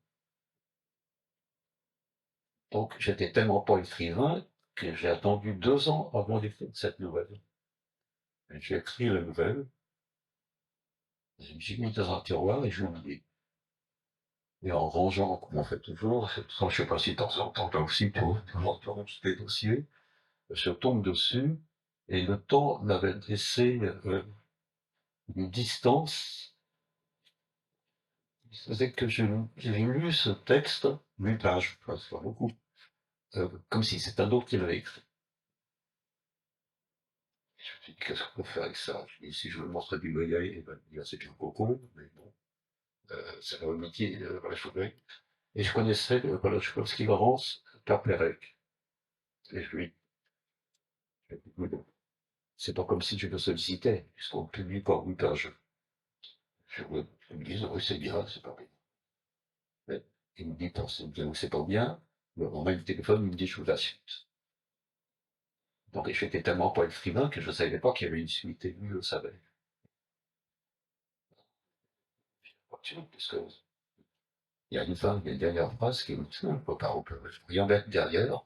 Donc, j'étais tellement pas écrivain que j'ai attendu 2 ans avant d'écrire cette nouvelle. Et j'ai écrit la nouvelle, j'ai mis dans un tiroir et je l'ai oublié. Et en rangeant, comme on fait toujours, je sais pas si t'en entends toi aussi, tu ranges tes dossiers, je tombe dessus, et le temps m'avait laissé une distance. C'est que j'ai lu ce texte, 8 pages, enfin, c'est pas beaucoup, comme si c'était un autre qui l'avait écrit. Je me suis dit, qu'est-ce qu'on peut faire avec ça? Et si je veux le montrer du Goyaï, eh ben, c'est bien beaucoup, mais bon, c'est un métier, voilà, je voudrais. Et je connaissais, voilà, je pense qu'il avance par Pérec. Et je lui c'est pas comme si je le sollicitais, puisqu'on publie par 8 pages. Je me dis, oui, c'est bien, c'est pas bien. Mais il me dit, c'est bien ou c'est pas bien. On met le téléphone, il me dit, je vous la suite. Donc, j'étais tellement pas écrivain que je ne savais pas qu'il y avait une suite, et lui le savait. Puisque il y a une femme, il y a une dernière phrase qui me dit, on peut pas, on peut rien mettre derrière.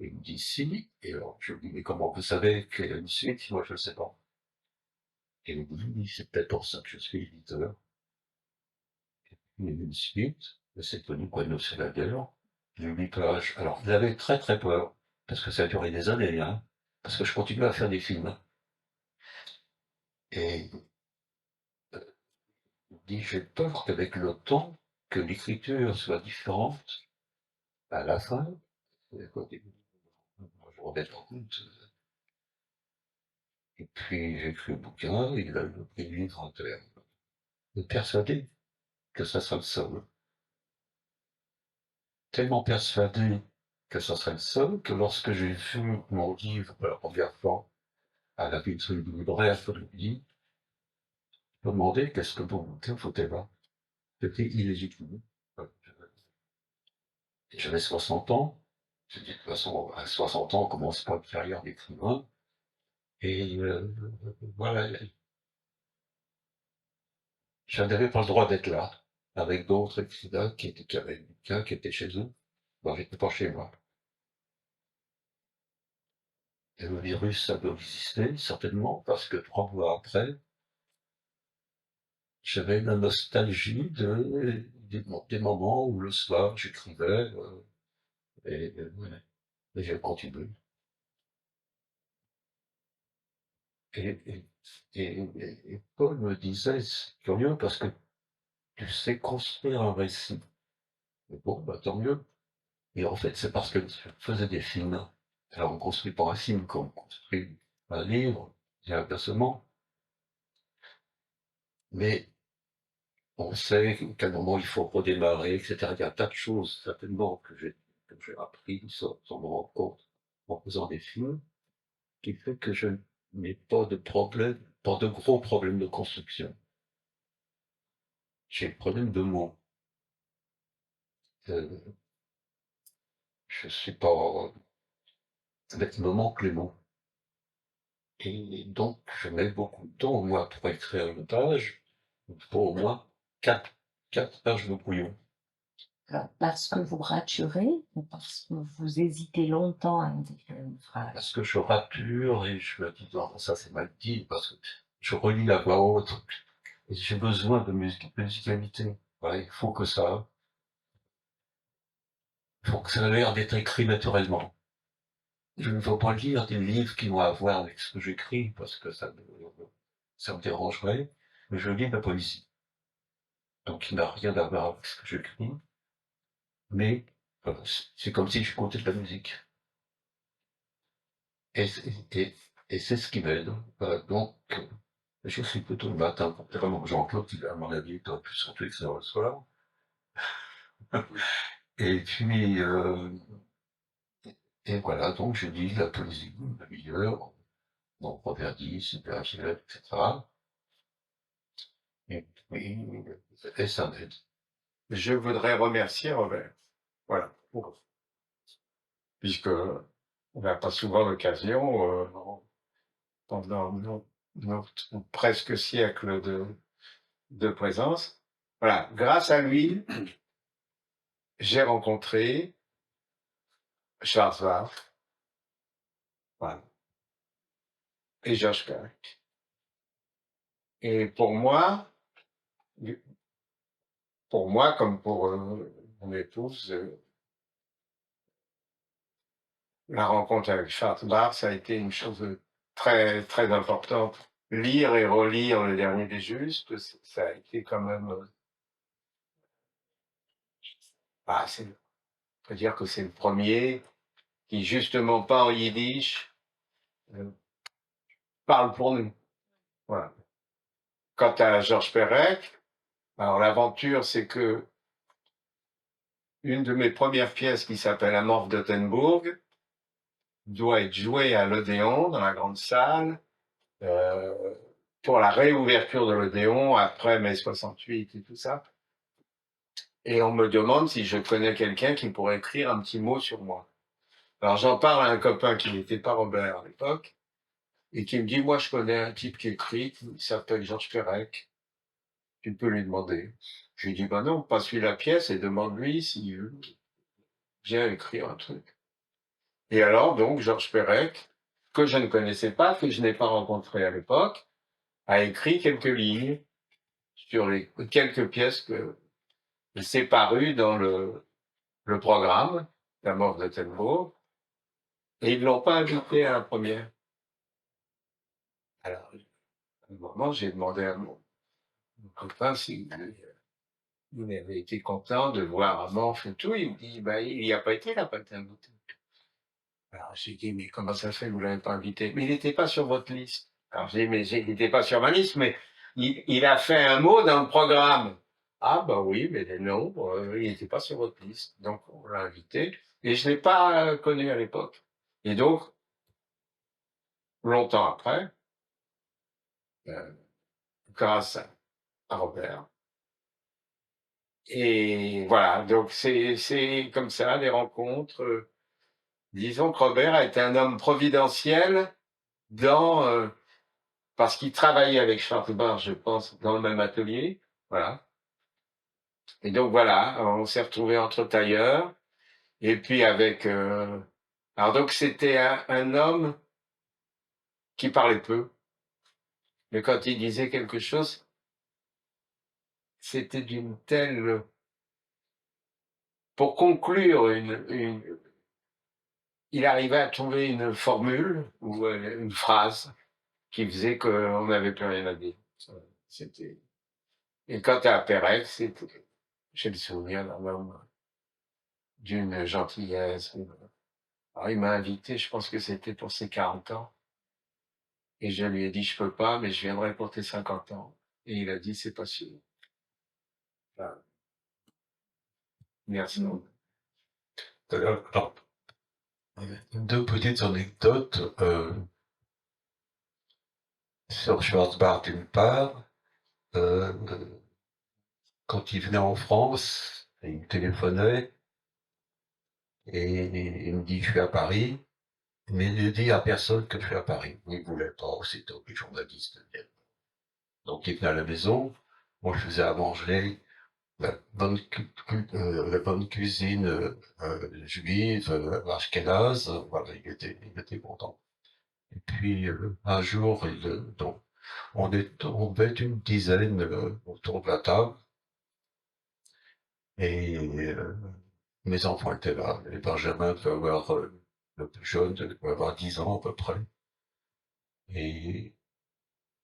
Et il me dit, si. Et alors, je lui dis, mais comment vous savez qu'il y a une suite? Moi, je ne sais pas. Et il me dit, c'est peut-être pour ça que je suis éditeur. Il y a eu une suite, c'est connu quoi, nous, c'est la guerre. J'ai eu 8 pages. Alors, j'avais très très peur, parce que ça a duré des années, hein, parce que je continuais à faire des films. Et il dit, j'ai peur qu'avec le temps, que l'écriture soit différente à la fin. Je me remets en compte. Et puis j'ai écrit le bouquin, il a eu le prix du livre en terre. Persuadé que ça sera le seul. Tellement persuadé que ça serait le seul que lorsque j'ai vu mon livre pour la première fois à la vitrine du libraire, je lui dis, je me demandais qu'est-ce que vous foutez là. C'était illégitime. J'avais 60 ans. Je dis, de toute façon, à 60 ans, on commence pas une carrière d'écrivain. Et voilà, je n'avais pas le droit d'être là, avec d'autres écrivains qui avaient le bouquin, qui étaient chez eux. Bon, j'étais pas chez moi. Et le virus, ça doit exister, certainement, parce que 3 mois après, j'avais la nostalgie des moments où le soir, j'écrivais, et j'ai continué. Et Paul me disait, c'est curieux parce que tu sais construire un récit. Et bon, bah, tant mieux. Et en fait, c'est parce que je faisais des films. Alors, on construit pas un film comme on construit un livre, et inversement. Mais on sait à quel moment il faut redémarrer, etc. Il y a un tas de choses, certainement, que j'ai appris sans me rendre compte en faisant des films, qui fait que je n'ai pas de problème, pas de gros problèmes de construction. J'ai le problème de mots. Euh, je suis pas, avec me manque les mots. Et donc, je mets beaucoup de temps, moi, pour écrire une page. Il faut au moins quatre pages de brouillon. Parce que vous raturez ou parce que vous hésitez longtemps à écrire une phrase? Parce que je rature et je me dis, non, ça c'est mal dit, parce que je relis la voix haute. Et j'ai besoin de musicalité. Voilà, il faut que ça ait l'air d'être écrit naturellement. Je ne veux pas lire des livres qui vont avoir avec ce que j'écris, parce que ça me dérangerait, mais je lis de la poésie. Donc il n'a rien à voir avec ce que j'écris, mais c'est comme si j'écoutais de la musique. Et, et, et c'est ce qui m'aide. Donc, je suis plutôt le matin, contrairement à Jean-Claude, qui, à mon avis, aurait pu surtout excellent le soir. Et puis, et voilà, donc je dis la poésie, la meilleure, donc Proverdi, Super-Gilette, etc. Et puis, et ça m'aide. Je voudrais remercier Robert. Voilà. Puisque on n'a pas souvent l'occasion, pendant notre presque siècle de présence. Voilà. Grâce à lui, j'ai rencontré Charles Warth, voilà, et Georges Perec. Et pour moi, comme pour mon épouse, la rencontre avec Charles Warth, ça a été une chose très, très importante. Lire et relire Le Dernier des Justes, ça a été quand même... on peut dire que c'est le premier qui, justement pas en yiddish, parle pour nous. Voilà. Quant à Georges Perec, alors l'aventure, c'est que une de mes premières pièces qui s'appelle Amorphe d'Ottenbourg doit être jouée à l'Odéon, dans la grande salle, pour la réouverture de l'Odéon après mai 68 et tout ça. Et on me demande si je connais quelqu'un qui pourrait écrire un petit mot sur moi. Alors j'en parle à un copain qui n'était pas Robert à l'époque, et qui me dit, moi je connais un type qui écrit, il s'appelle Georges Perec, tu peux lui demander. Je lui dis, ben non, passe-lui la pièce et demande-lui s'il veut bien écrire un truc. Et alors, donc, Georges Perec, que je ne connaissais pas, que je n'ai pas rencontré à l'époque, a écrit quelques lignes sur les quelques pièces que s'est paru dans le programme d'Amorphe de Tembourg, et ils ne l'ont pas invité à la première. Alors, à un moment, j'ai demandé à mon copain s'il avait été content de voir Amorphe et tout. Il me dit, bah, il n'y a pas été, il n'a pas été invité. Alors, j'ai dit, mais comment ça fait que vous ne l'avez pas invité? Mais il n'était pas sur votre liste. Alors, j'ai dit, mais il n'était pas sur ma liste, mais il a fait un mot dans le programme. Ah, bah oui, mais non, il n'était pas sur votre liste. Donc, on l'a invité. Et je ne l'ai pas connu à l'époque. Et donc, longtemps après, grâce à Robert. Et voilà, donc c'est comme ça, les rencontres. Disons que Robert a été un homme providentiel dans... parce qu'il travaillait avec Schwarzbach, je pense, dans le même atelier. Voilà. Et donc voilà, on s'est retrouvés entre tailleurs. Et puis avec... alors donc c'était un homme qui parlait peu. Mais quand il disait quelque chose, c'était d'une telle... Pour conclure il arrivait à trouver une formule ou une phrase qui faisait qu'on n'avait plus rien à dire. C'était... Et quand tu es à Pérec, j'ai le souvenir d'un homme d'une gentillesse. Alors, il m'a invité, je pense que c'était pour ses 40 ans. Et je lui ai dit, je peux pas, mais je viendrai pour tes 50 ans. Et il a dit, c'est pas sûr. Enfin, merci. Alors, deux petites anecdotes sur Schwarzbach d'une part. Quand il venait en France, il me téléphonait et il me dit je suis à Paris, mais il ne dit à personne que je suis à Paris. Il ne voulait pas, c'était les journalistes. Donc il venait à la maison, moi je faisais à manger, la bonne cuisine juive, ashkénaze, voilà, il était content. Et puis un jour, donc, on devait être une dizaine autour de la table, et mes enfants étaient là. Et Benjamin devait avoir, le plus jeune, devait avoir 10 ans à peu près. Et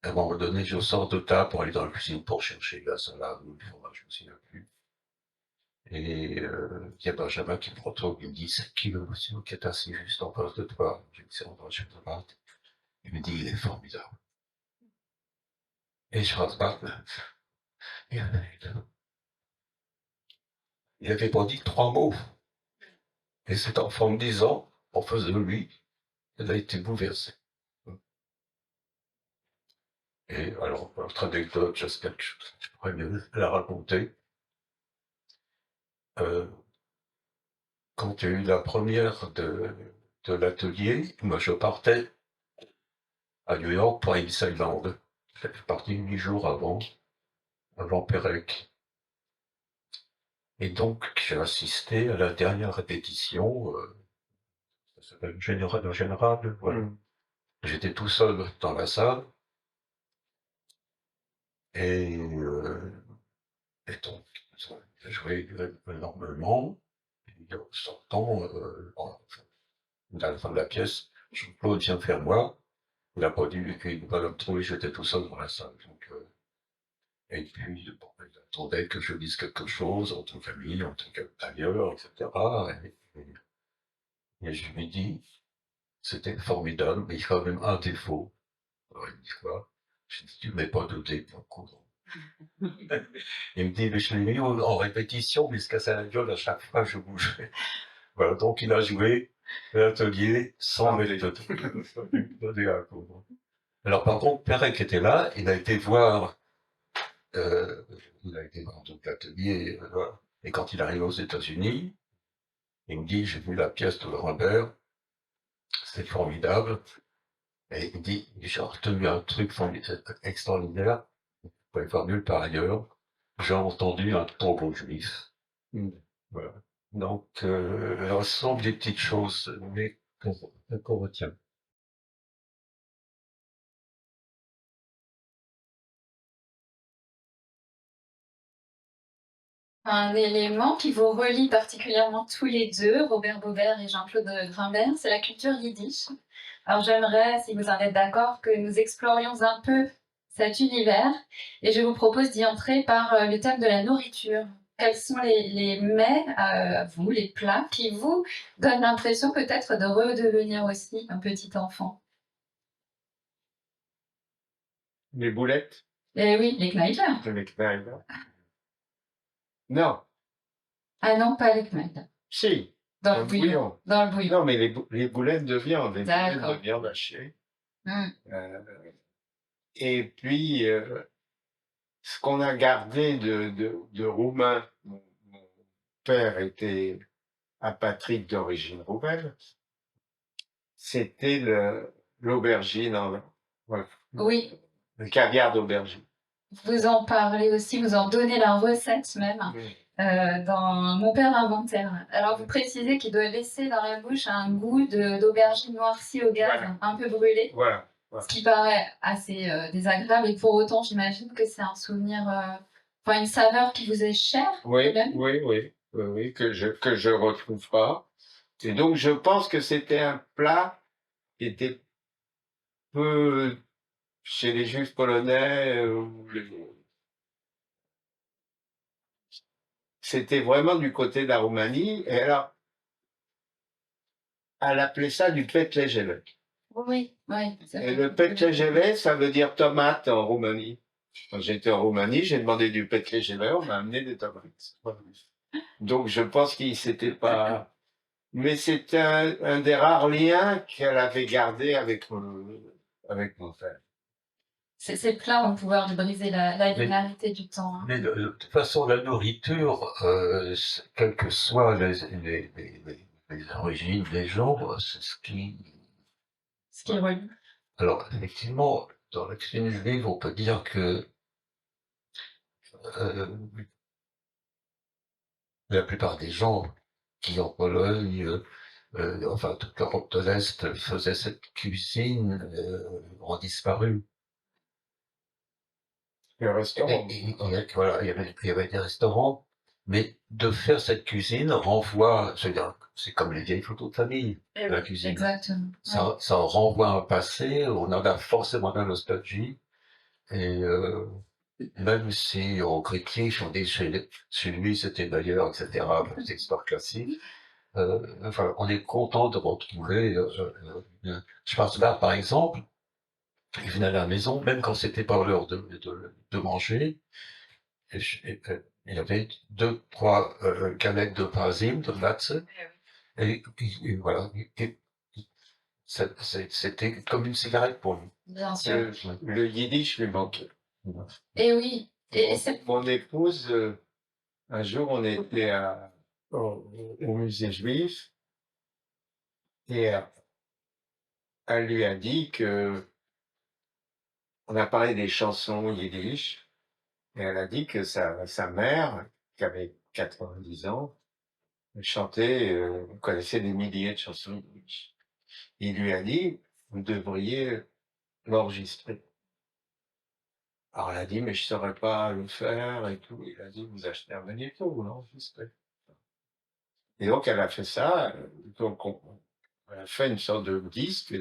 à un moment donné, je sors de table pour aller dans la cuisine pour chercher la salade ou le fromage, je me souviens plus. Et il y a Benjamin qui me retrouve, il me dit, c'est qui le monsieur qui est assis juste en face de toi? Je dis, c'est André Schwarzbach. Il me dit, il est formidable. Et Schwarzbach, il avait pas dit 3 mots. Et cet enfant de 10 ans, en face de lui, il a été bouleversé. Et alors, notre anecdote, j'espère que je pourrais mieux la raconter. Quand il y a eu la première de l'atelier, moi je partais à New York pour Ellis Island. Je suis parti 8 jours avant Pérec. Et donc, j'ai assisté à la dernière répétition, ça s'appelle le général, voilà. J'étais tout seul dans la salle, et donc, j'ai joué énormément, et en sortant, à la fin de la pièce, Jean-Claude vient vers moi, il n'a pas dit qu'il va me trouver, j'étais tout seul dans la salle. Donc, et puis, bon, il attendait que je dise quelque chose en tant qu'ami, en tant qu'ailleurs, etc. Et je lui dis, c'était formidable, mais il y a quand même un défaut. Alors il me dit quoi? Je dis, tu mets pas de dé pour coudre. Il me dit, mais je l'ai mis en répétition, mais il se cassait la gueule à chaque fois que je bougeais. Voilà, donc il a joué l'atelier sans mettre de dé à coudre. Alors par contre, Pérec était là, il a été voir donc l'atelier, voilà. Et quand il arrive aux États-Unis, il me dit, j'ai vu la pièce de Robert, c'était formidable. Et il me dit, j'ai retenu un truc extraordinaire, vous pouvez voir nulle part ailleurs, j'ai entendu un tombeau juif. Voilà. Donc, ce sont des petites choses, mais qu'on retient. Un élément qui vous relie particulièrement tous les deux, Robert Baubert et Jean-Claude Grimbert, c'est la culture yiddish. Alors j'aimerais, si vous en êtes d'accord, que nous explorions un peu cet univers, et je vous propose d'y entrer par le thème de la nourriture. Quels sont les mets, vous, les plats, qui vous donnent l'impression peut-être de redevenir aussi un petit enfant? Les boulettes? Eh oui, les Kneidler. Les Kneidler. Non. Ah non, pas les Kneidler. Si. Dans le bouillon. Dans le bouillon. Non, mais les boulettes de viande, les boulettes de viande hachée. Et puis, ce qu'on a gardé de roumain, mon père était apatride d'origine roumaine, c'était l'aubergine. Voilà. Oui. Le caviar d'aubergine. Vous en parlez aussi, vous en donnez la recette même. Dans Mon père l'inventaire. Alors vous précisez qu'il doit laisser dans la bouche un goût d'aubergine noircie au gaz, voilà. Un peu brûlé. Voilà. Ce qui paraît assez désagréable, et pour autant j'imagine que c'est un souvenir, une saveur qui vous est chère. Oui, que je retrouve pas. Et donc je pense que c'était un plat qui était peu chez les Juifs polonais, c'était vraiment du côté de la Roumanie. Et alors, elle appelait ça du petlejele. Oui, oui. Et le petlejele, ça veut dire tomate en Roumanie. Quand j'étais en Roumanie, j'ai demandé du petlejele, on m'a amené des tomates. Donc je pense qu'il s'était pas... Mais c'est un des rares liens qu'elle avait gardé avec mon frère. Ces plats ont le pouvoir de briser la linéarité du temps. Hein. Mais de toute façon, la nourriture, quelles que soient les origines des gens, c'est ce qui... Ce qui est relie. Alors, effectivement, dans la cuisine juive, on peut dire que la plupart des gens qui en Pologne, enfin toute l'Europe de l'Est faisaient cette cuisine, ont disparu. Le restaurant. Voilà, il y avait des restaurants, mais de faire cette cuisine renvoie, c'est comme les vieilles photos de famille, la cuisine. Exactement. Ça renvoie à un passé, on en a forcément de la nostalgie, et même si on critique, on dit chez lui c'était meilleur, etc., c'est histoire classique, enfin, on est content de retrouver, je pense là, par exemple, il venait à la maison, même quand c'était pas l'heure de manger, il y avait 2, 3 canettes de Pasim, de Matze, et voilà, c'était comme une cigarette pour lui. Bien sûr. Le yiddish lui manquait. Et oui. Et mon épouse, un jour, on était au musée juif, et elle lui a dit que on a parlé des chansons yiddish, et elle a dit que sa mère, qui avait 90 ans, chantait, connaissait des milliers de chansons yiddish. Il lui a dit, vous devriez l'enregistrer. Alors elle a dit, mais je ne saurais pas le faire et tout. Il a dit, vous achetez un magnéto, vous l'enregistrez. Et donc elle a fait ça, donc on a fait une sorte de disque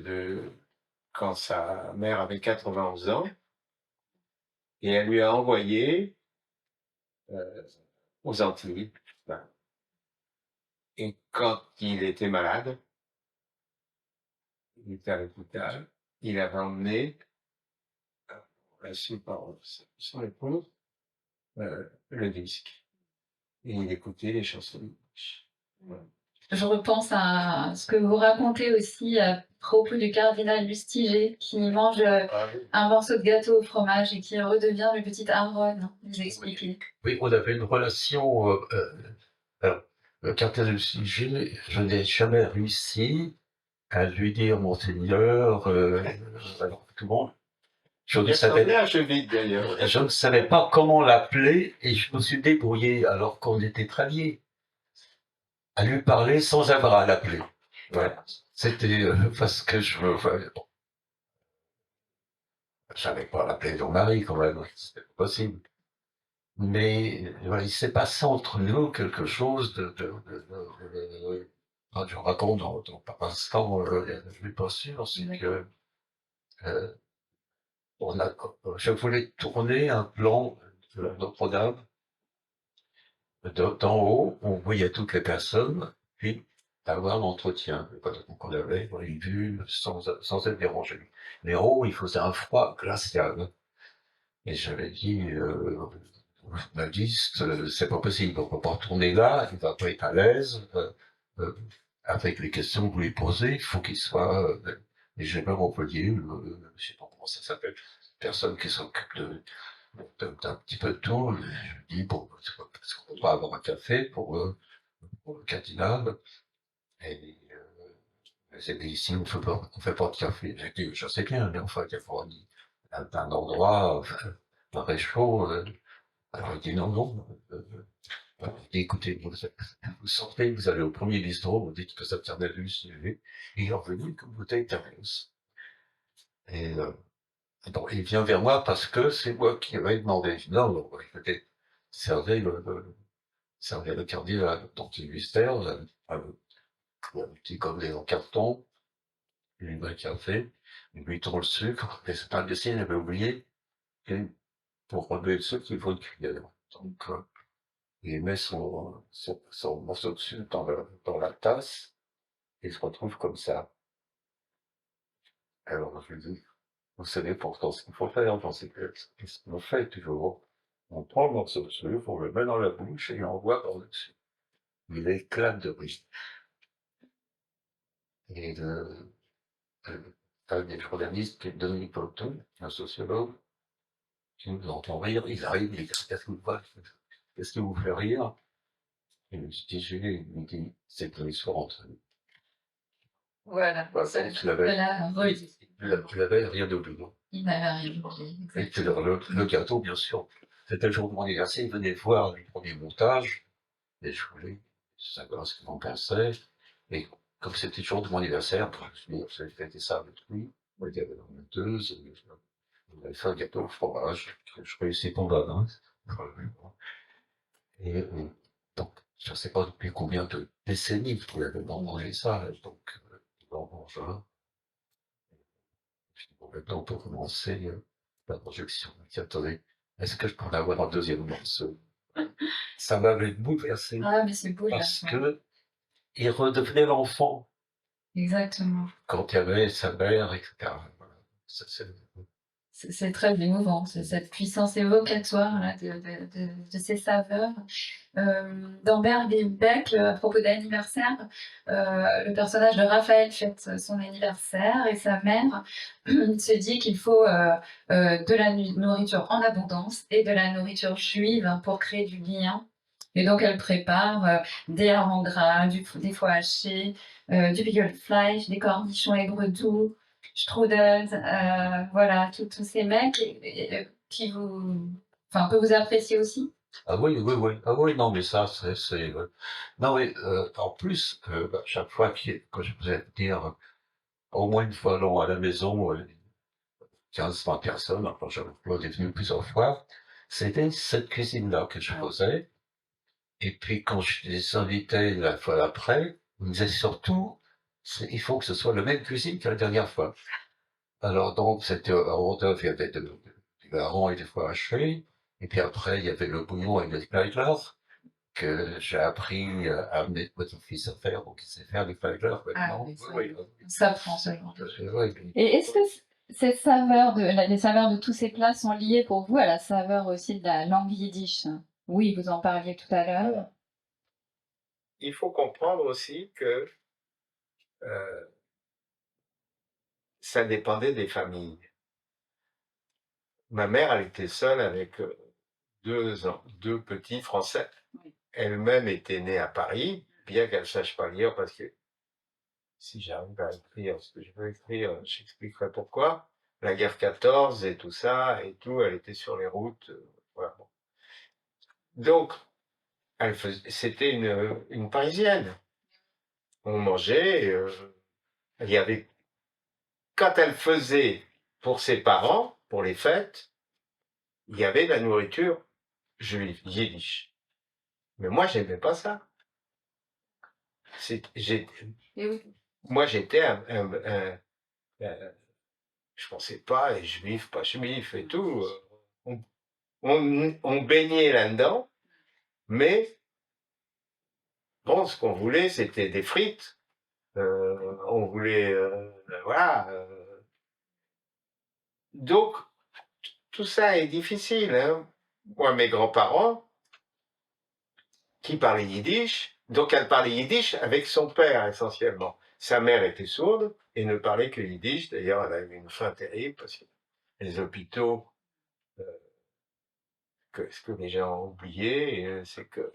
quand sa mère avait 91 ans, et elle lui a envoyé aux Antilles. Et quand il était malade, il était à l'hôpital, il avait emmené, on l'a su par son épouse, le disque. Et il écoutait les chansons. Voilà. Je repense à ce que vous racontez aussi à propos du cardinal Lustiger qui mange un morceau de gâteau au fromage et qui redevient le petit Aaron. Vous expliquez. Oui, on avait une relation. Alors, le cardinal Lustiger, je n'ai jamais réussi à lui dire Monseigneur, alors, tout le monde. Je ne savais pas comment l'appeler et je me suis débrouillé alors qu'on était très liés à lui parler sans avoir à l'appeler. Voilà. C'était parce que je savais pas l'appeler Jean-Marie quand même, c'était pas possible. Mais voilà, il s'est passé entre nous quelque chose je raconte dans par instant, je ne suis pas sûr, c'est que je voulais tourner un plan de Notre-Dame. D'en haut, on voyait toutes les personnes, puis avoir l'entretien. Donc on avait une vue sans être dérangé. Mais en haut, il faisait un froid glacial. Et j'avais dit, m'a dit, c'est pas possible, on peut pas retourner là, il va pas être à l'aise, avec les questions que vous lui posez, il faut qu'il soit, et j'ai même employé, je sais pas comment ça s'appelle, personne qui s'occupe d'un petit peu de tout, je dis, bon, est-ce qu'on peut pas avoir un café pour le cardinal, et, c'est dit, ici, on fait pas de café. J'ai dit, je sais bien, mais enfin, il faut un endroit, un réchaud, alors il dit non, non. Il dit, écoutez, vous sortez, vous allez au premier bistrot, vous dites que ça tient d'être et il est revenu avec une bouteille de Thermos. Et bon, il vient vers moi parce que c'est moi qui avais demandé. Je dis, non, non, écoutez, servez le cardinal dans le mystère, un petit gobelet en carton, il boit le café, il lui tend le sucre, et c'est un dessin, il avait oublié, et pour relever le sucre, il faut une cuillère. Donc, il met son morceau de sucre dans la tasse, et il se retrouve comme ça. Alors, je lui dis, vous savez pourtant ce qu'il faut faire dans ces cas. Qu'est-ce qu'on fait toujours? On prend le morceau de sucre, on le met dans la bouche et on boit par-dessus. Il éclate de rire. Et un des journalistes, qui est Dominique Polton, un sociologue, qui nous entend rire, il arrive, il dit, qu'est-ce qui vous fait rire? Et je dis, Julie, il me dit, c'est que l'histoire entre nous. Voilà. Tu l'avais rien oublié. Il n'avait rien oublié. Et puis le gâteau, bien sûr. C'était le jour de mon anniversaire, il venait voir le premier montage, et je voulais savoir ce qu'il en pensait. Et comme c'était le jour de mon anniversaire, je me suis dit, j'avais fêté ça avec lui. Il y avait la monteuse, il avait fait un gâteau au fromage, que je réussis pas mal, hein. Et donc, je ne sais pas depuis combien de décennies qu'il avait mangé ça, donc il en mange un. Puis bon, maintenant on peut commencer la projection. Tiens, attendez, est-ce que je peux en avoir un deuxième morceau? Ça m'avait bouleversé. Ah, mais c'est beau, parce que il redevenait l'enfant. Exactement. Quand il y avait sa mère, etc. Voilà. C'est très émouvant, cette puissance évocatoire là, de ces saveurs. Dans Berg et Beck, à propos d'anniversaire, le personnage de Raphaël fête son anniversaire et sa mère se dit qu'il faut de la nourriture en abondance et de la nourriture juive pour créer du lien. Et donc elle prépare des harengs gras, des foies hachés, du pickled flesh, des cornichons aigres doux, strudel, voilà, tous ces mecs qui que vous appréciez aussi. Ah oui, oui, oui. Ah oui, non, mais ça, c'est. Non, mais en plus, chaque fois que je faisais venir au moins une fois l'an à la maison, 15-20 personnes, enfin, j'avais venu plusieurs fois, c'était cette cuisine-là que je faisais. Et puis, quand je les invitais la fois d'après, ils me disaient surtout, il faut que ce soit la même cuisine que la dernière fois. Alors, donc, c'était un hors d'œuvre, il y avait du hareng et des foies hachés. Et puis après, il y avait le bouillon avec les Fleigler, que j'ai appris à amener votre fils à faire, donc il sait faire les Fleigler maintenant. Oui, ça prend seulement. Oui. Et est-ce que les saveurs de tous ces plats sont liées pour vous à la saveur aussi de la langue yiddish? Oui, vous en parliez tout à l'heure. Il faut comprendre aussi que ça dépendait des familles. Ma mère, elle était seule avec deux petits Français. Oui. Elle-même était née à Paris, bien qu'elle ne sache pas lire, parce que si j'arrive à écrire ce que je veux écrire, j'expliquerai pourquoi. La guerre 14 et tout ça, et tout, elle était sur les routes. Voilà. Donc, c'était une Parisienne. On mangeait, il y avait, quand elle faisait pour ses parents, pour les fêtes, il y avait de la nourriture juive, yiddish. Mais moi, j'aimais pas ça. Moi, j'étais je pensais pas, juif, pas juif et tout. On baignait là-dedans, mais bon, ce qu'on voulait, c'était des frites. On voulait, voilà. Donc, tout ça est difficile. Hein. Moi, mes grands-parents, qui parlaient yiddish, donc elle parlait yiddish avec son père essentiellement. Sa mère était sourde et ne parlait que yiddish. D'ailleurs, elle a eu une fin terrible parce que les hôpitaux, ce que les gens ont oublié, c'est que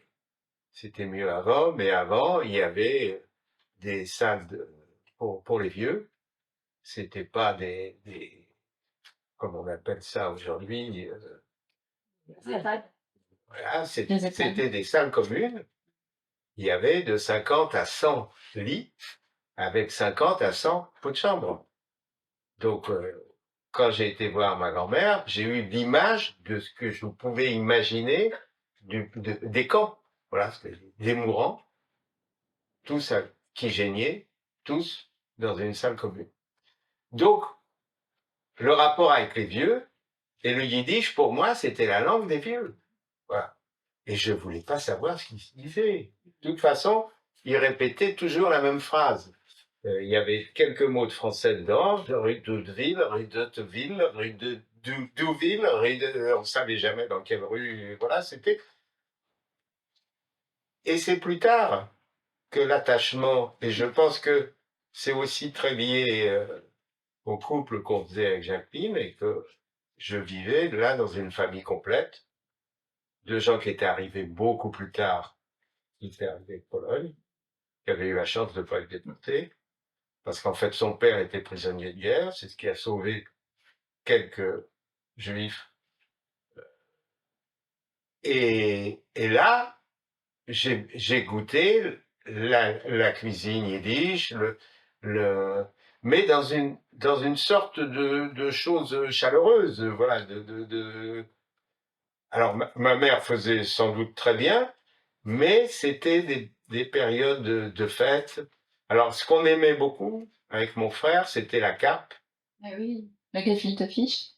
c'était mieux avant, mais avant, il y avait des salles pour les vieux. C'était pas des comme on appelle ça aujourd'hui, voilà, c'était des salles communes. Il y avait de 50 à 100 lits avec 50 à 100 pots de chambre. Donc, quand j'ai été voir ma grand-mère, j'ai eu l'image de ce que je pouvais imaginer des camps. Voilà, des mourants, tous qui geignaient, tous dans une salle commune. Donc, le rapport avec les vieux, et le yiddish, pour moi, c'était la langue des vieux. Voilà. Et je voulais pas savoir ce qu'il disait. De toute façon, il répétait toujours la même phrase. Il y avait quelques mots de français dedans, rue d'Oudeville, rue d'Hauteville, rue de Douville, on savait jamais dans quelle rue, voilà, c'était. Et c'est plus tard que l'attachement, et je pense que c'est aussi très lié au couple qu'on faisait avec Jacqueline, et que je vivais là dans une famille complète, de gens qui étaient arrivés beaucoup plus tard, qui étaient arrivés de Pologne, qui avaient eu la chance de ne pas être déportés, parce qu'en fait son père était prisonnier de guerre, c'est ce qui a sauvé quelques juifs. Et là, j'ai goûté la cuisine yiddish, mais dans une sorte de chose chaleureuse, voilà. Alors ma mère faisait sans doute très bien, mais c'était des périodes de fête. Alors ce qu'on aimait beaucoup avec mon frère, c'était la carpe. Ah oui, le gefilte fish.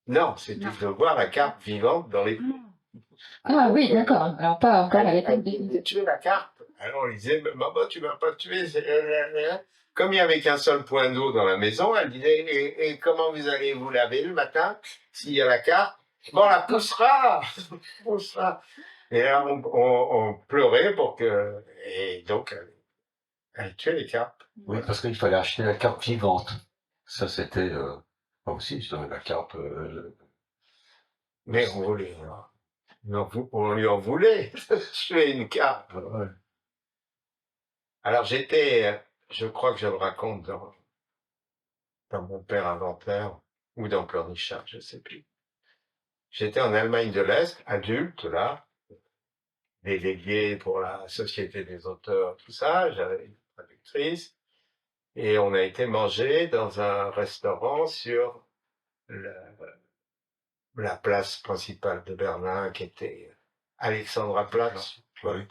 Non, c'était de voir la carpe vivante dans les pots. Ah oui, d'accord. Alors pas encore à l'époque de tuer la carpe. Alors on lui disait, maman, tu vas pas tuer. Comme il n'y avait qu'un seul point d'eau dans la maison, elle disait, et comment vous allez vous laver le matin s'il y a la carpe? Bon, on la poussera. Poussera. Et là, on pleurait pour que. Et donc, elle tuait les carpes. Oui, parce qu'il fallait acheter la carpe vivante. Ça, c'était aussi, la carpe. Mais on voulait. On lui en voulait tuer une carpe. Ouais. Alors je crois que je le raconte dans Mon père inventaire ou dans Pleurnichard, je ne sais plus. J'étais en Allemagne de l'Est, adulte, là, délégué pour la Société des auteurs, tout ça, j'avais une traductrice, et on a été manger dans un restaurant sur la place principale de Berlin, qui était Alexandraplatz. Oui.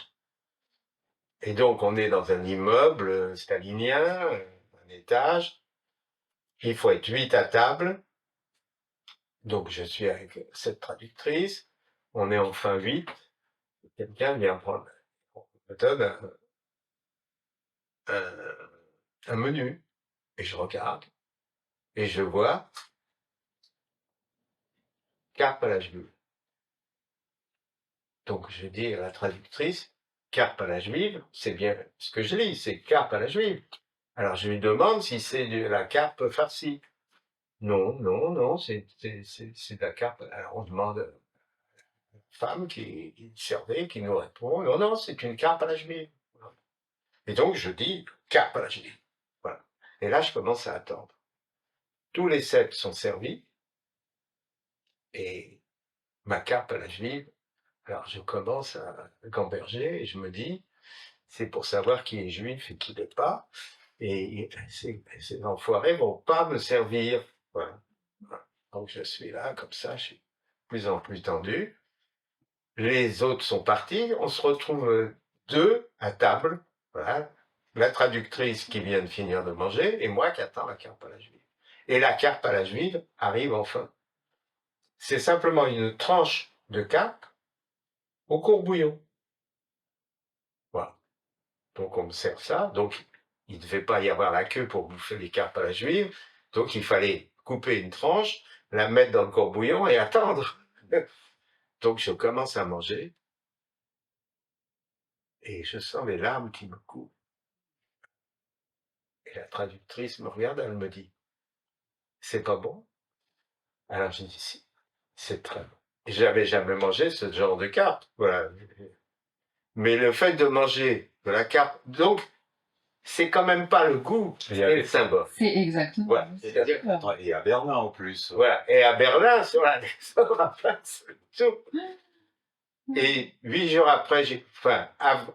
Et donc, on est dans un immeuble stalinien, un étage. Il faut être 8 à table. Donc, je suis avec cette traductrice. On est enfin 8. Quelqu'un vient prendre, on me donne un menu. Et je regarde. Et je vois carpe à la juive. Donc, je dis à la traductrice, carpe à la juive, c'est bien ce que je lis, c'est carpe à la juive. Alors, je lui demande si c'est de la carpe farcie. Non, c'est de la carpe. Alors, on demande à une femme qui servait, qui nous répond, non, c'est une carpe à la juive. Voilà. Et donc, je dis, carpe à la juive. Voilà. Et là, je commence à attendre. Tous les 7 sont servis. Et ma carpe à la juive, alors je commence à gamberger et je me dis, c'est pour savoir qui est juif et qui l'est pas. Et ces enfoirés vont pas me servir. Voilà. Donc je suis là, comme ça, je suis de plus en plus tendu. Les autres sont partis, on se retrouve 2 à table. Voilà. La traductrice qui vient de finir de manger et moi qui attends la carpe à la juive. Et la carpe à la juive arrive enfin. C'est simplement une tranche de carpe au courbouillon. Voilà. Donc on me sert ça. Donc il ne devait pas y avoir la queue pour bouffer les carpes à la juive. Donc il fallait couper une tranche, la mettre dans le courbouillon et attendre. Donc je commence à manger. Et je sens les larmes qui me coulent. Et la traductrice me regarde, elle me dit, c'est pas bon? Alors je dis, si, c'est très bon. J'avais jamais mangé ce genre de carpe. Voilà. Mais le fait de manger de la carpe, donc, c'est quand même pas le goût, c'est le symbole. C'est exactement. Voilà. Et à Berlin en plus. Voilà. Et à Berlin, sur la place, tout. Et 8 jours après,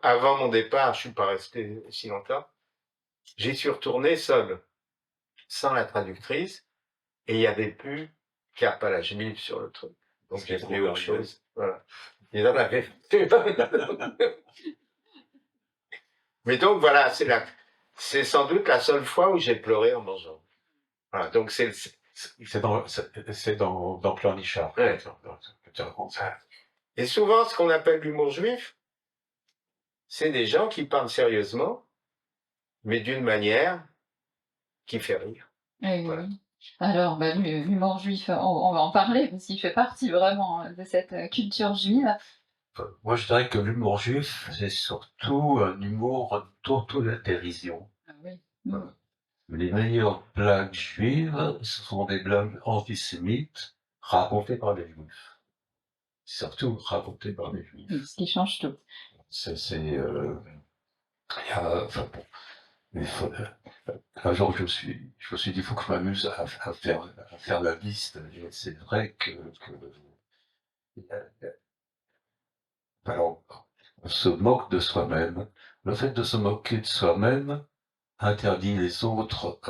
avant mon départ, je suis pas resté si longtemps, j'y suis retourné seul, sans la traductrice, et il n'y avait plus carpe à la juive sur le truc. Donc j'ai pris autre chose. Voilà. Ils en avaient. Mais donc voilà, c'est sans doute la seule fois où j'ai pleuré en mangeant. Voilà, donc c'est dans Pleurnichard. Ouais. Et souvent, ce qu'on appelle l'humour juif, c'est des gens qui parlent sérieusement, mais d'une manière qui fait rire. Voilà. Alors, l'humour juif, on va en parler, parce qu'il fait partie vraiment de cette culture juive. Moi, je dirais que l'humour juif, c'est surtout un humour autour de la dérision. Ah oui. Voilà. Les meilleures blagues juives, ce sont des blagues antisémites racontées par les juifs. Surtout racontées par les juifs. Oui, ce qui change tout. Un jour, je me suis dit, il faut que je m'amuse à faire la liste. Et c'est vrai que alors, on se moque de soi-même. Le fait de se moquer de soi-même interdit les autres.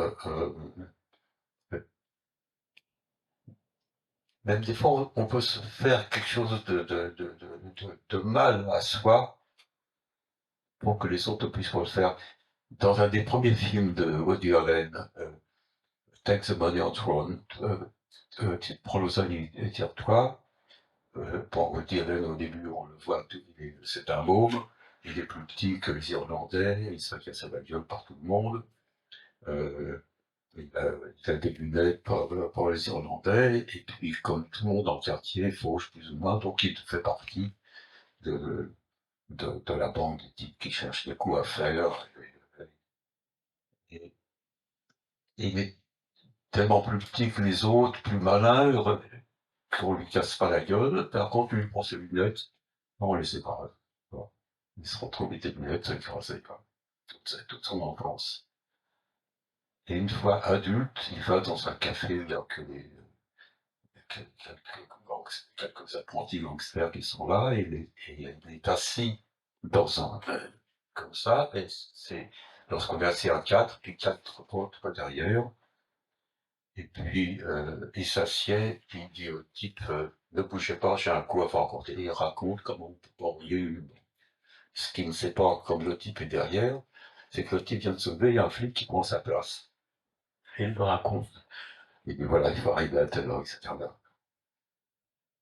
Même des fois, on peut se faire quelque chose de mal à soi pour que les autres puissent le faire. Dans un des premiers films de Woody Allen, Take the Money on Throne, prends l'oseille et tire-toi. Pour Woody Allen, au début, on le voit, c'est un môme, il est plus petit que les Irlandais, il se casse la gueule par tout le monde. Il a des lunettes pour les Irlandais, et puis comme tout le monde dans le quartier fauche plus ou moins, donc il fait partie de la bande des types qui cherchent des coups à faire. Et il est tellement plus petit que les autres, plus malin, qu'on lui casse pas la gueule. Par contre, lui prend ses lunettes, on les sépare. Bon. Il se retrouve avec des lunettes écrasées, toute son enfance. Et une fois adulte, il va dans un café où il y a que quelques apprentis gangsters qui sont là, et il est assis dans un comme ça, et c'est lorsqu'on est assis à 4, puis 4 autres derrière, et puis il s'assied, puis il dit au type ne bougez pas, j'ai un coup à vous raconter. Et il raconte comment il y a eu. Ce qu'il ne sait pas, comme le type est derrière, c'est que le type vient de se lever, il y a un flic qui prend sa place. Et il le raconte. Il dit voilà, il faut arriver à telle heure, etc.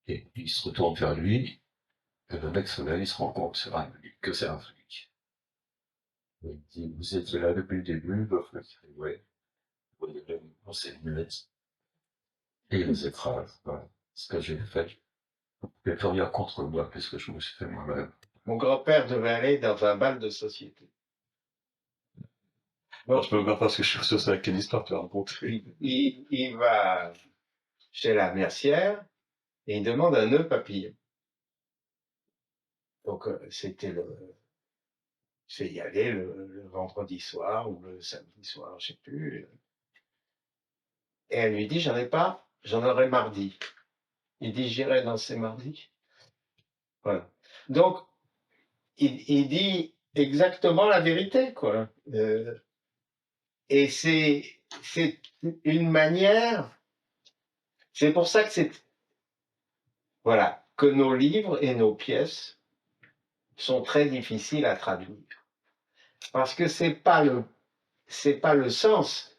Et il se retourne vers lui, et le mec se lève, il se rend compte que c'est un flic. Et il dit vous étiez là depuis le début, le flic dit ouais. On s'est lunettes. Et il les écrase. Voilà. Ce que j'ai fait. Je ne peux rien contre moi, puisque je me suis fait moi-même. Mon grand-père devait aller dans un bal de société. Bon, je peux même pas ce que je suis sûr avec quelle histoire tu as rencontré. Il va chez la mercière et il demande un nœud papillon. Donc c'est y aller le vendredi soir ou le samedi soir, je sais plus. Et elle lui dit j'en ai pas, j'en aurai mardi. Il dit j'irai dans ces mardis. Voilà. Donc il dit exactement la vérité, quoi. Et c'est une manière. C'est pour ça que que nos livres et nos pièces sont très difficiles à traduire, parce que c'est pas le sens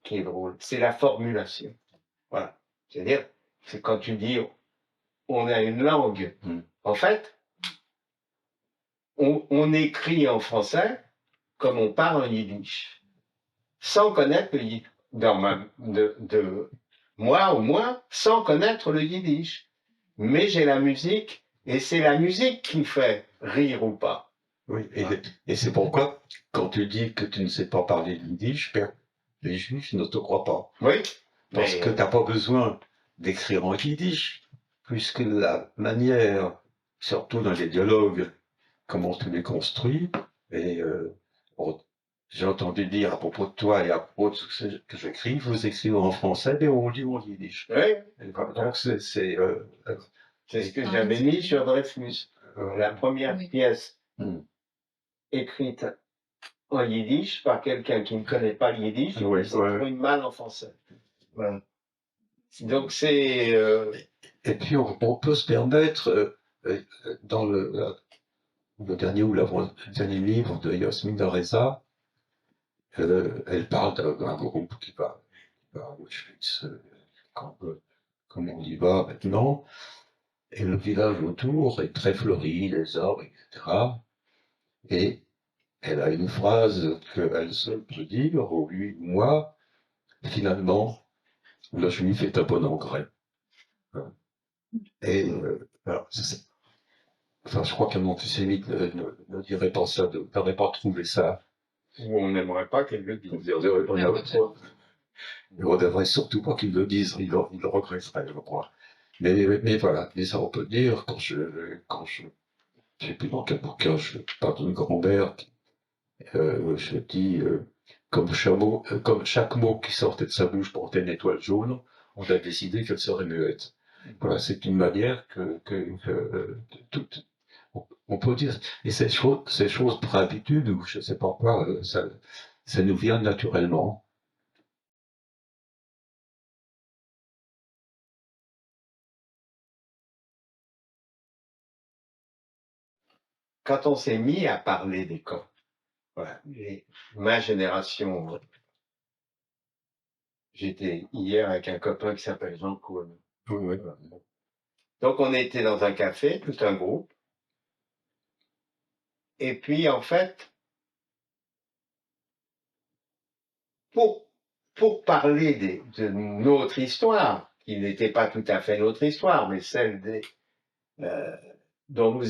qui est drôle, c'est la formulation. Voilà. C'est-à-dire, c'est quand tu dis on a une langue. En fait, on écrit en français comme on parle en yiddish, sans connaître le yiddish. Moi, au moins, sans connaître le yiddish. Mais j'ai la musique, et c'est la musique qui fait rire ou pas. Oui, et c'est pourquoi, quand tu dis que tu ne sais pas parler yiddish, les juifs ne te croient pas. Oui. Parce que tu n'as pas besoin d'écrire en yiddish, puisque la manière, surtout dans les dialogues, comment tu les construis, et j'ai entendu dire à propos de toi et à propos de ce que j'écris, vous écrivez en français, mais on lit en yiddish. Oui. Donc c'est ce que j'avais mis sur Dreyfus. La première pièce écrite en yiddish par quelqu'un qui ne connaît pas le yiddish, qui s'exprime mal en français. Voilà. Donc c'est... Et puis on peut se permettre, dans le dernier ou le dernier livre de Yasmina Reza, elle parle d'un groupe qui va à Auschwitz, comme on y va maintenant. Et le village autour est très fleuri, les arbres, etc. Et elle a une phrase qu'elle seule peut dire, ou lui, ou moi, finalement, le juif est un bon engrais. Et alors, enfin, je crois qu'un antisémite ne dirait pas ça, n'aurait pas trouvé ça. Ou on n'aimerait pas qu'elle le dise. On devrait surtout pas qu'il le dise, il le regretterait, je crois. Mais voilà, mais ça on peut dire, quand je sais plus dans quel bouquin, je parle d'une grand-mère, je dis, comme chaque mot qui sortait de sa bouche portait une étoile jaune, on a décidé qu'elle serait muette. Voilà, c'est une manière on peut dire, et ces choses par habitude, ou je sais pas quoi, ça nous vient naturellement. Quand on s'est mis à parler des camps, voilà, ma génération, j'étais hier avec un copain qui s'appelle Jean Cohen. Oui. Donc on était dans un café, tout un groupe, et puis en fait, pour parler de notre histoire, qui n'était pas tout à fait notre histoire, mais celle dont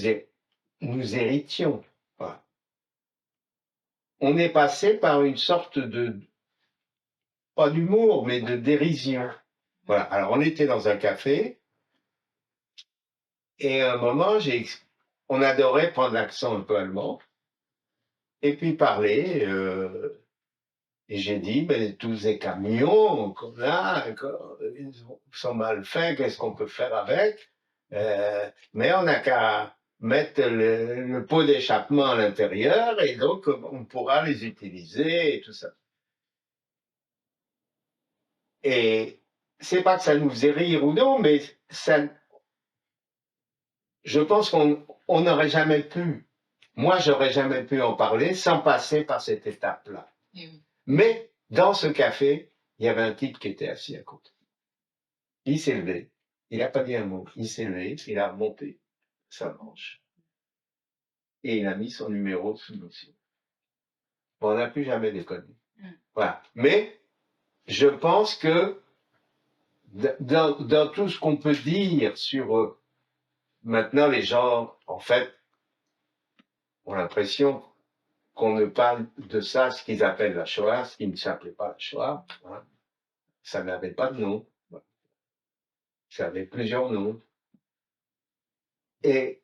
nous héritions, voilà. On est passé par une sorte pas d'humour, mais de dérision. Voilà. Alors, on était dans un café, et à un moment, on adorait prendre l'accent un peu allemand, et puis parler, et j'ai dit, mais tous ces camions qu'on a, ils sont mal faits, qu'est-ce qu'on peut faire avec? Mais on n'a qu'à mettre le pot d'échappement à l'intérieur, et donc on pourra les utiliser, et tout ça. Et c'est pas que ça nous faisait rire ou non, mais je pense qu'on n'aurait jamais pu, moi j'aurais jamais pu en parler sans passer par cette étape-là. Oui. Mais dans ce café, il y avait un type qui était assis à côté. Il s'est levé, il n'a pas dit un mot, il s'est levé, il a remonté sa manche et il a mis son numéro sous nos yeux. On n'a plus jamais déconné. Voilà. Mais je pense que dans tout ce qu'on peut dire sur maintenant, les gens, en fait, ont l'impression qu'on ne parle de ça, ce qu'ils appellent la Shoah, ce qui ne s'appelait pas la Shoah. Hein. Ça n'avait pas de nom. Ça avait plusieurs noms. Et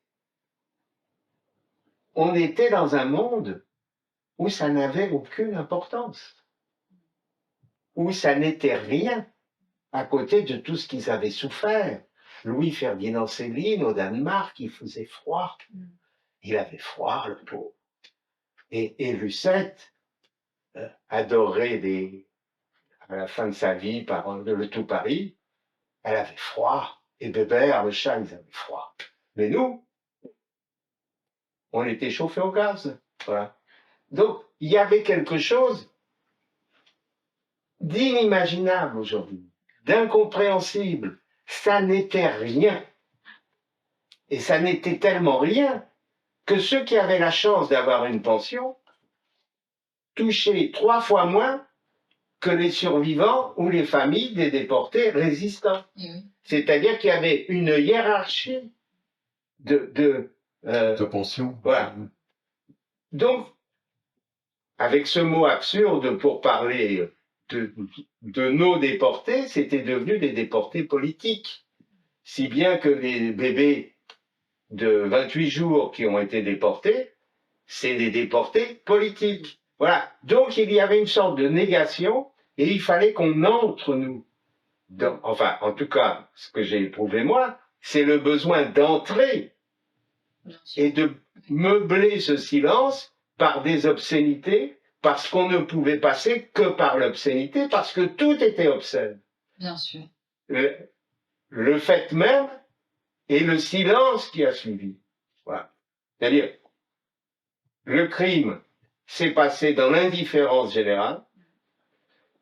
on était dans un monde où ça n'avait aucune importance, où ça n'était rien à côté de tout ce qu'ils avaient souffert. Louis-Ferdinand Céline, au Danemark, il faisait froid. Il avait froid, le pauvre. Et Lucette adorait à la fin de sa vie par le tout Paris, elle avait froid. Et Bébert, le chat, ils avaient froid. Mais nous, on était chauffés au gaz. Voilà. Donc, il y avait quelque chose d'inimaginable aujourd'hui, d'incompréhensible. Ça n'était rien. Et ça n'était tellement rien que ceux qui avaient la chance d'avoir une pension touchaient 3 fois moins que les survivants ou les familles des déportés résistants. Oui. C'est-à-dire qu'il y avait une hiérarchie de pension. Voilà. Donc, avec ce mot absurde pour parler de nos déportés, c'était devenu des déportés politiques. Si bien que les bébés de 28 jours qui ont été déportés, c'est des déportés politiques. Voilà. Donc, il y avait une sorte de négation et il fallait qu'on entre, nous. Enfin, en tout cas, ce que j'ai éprouvé moi, c'est le besoin d'entrer et de meubler ce silence par des obscénités, parce qu'on ne pouvait passer que par l'obscénité, parce que tout était obscène. Bien sûr. Le fait même et le silence qui a suivi. Voilà. C'est-à-dire, le crime s'est passé dans l'indifférence générale,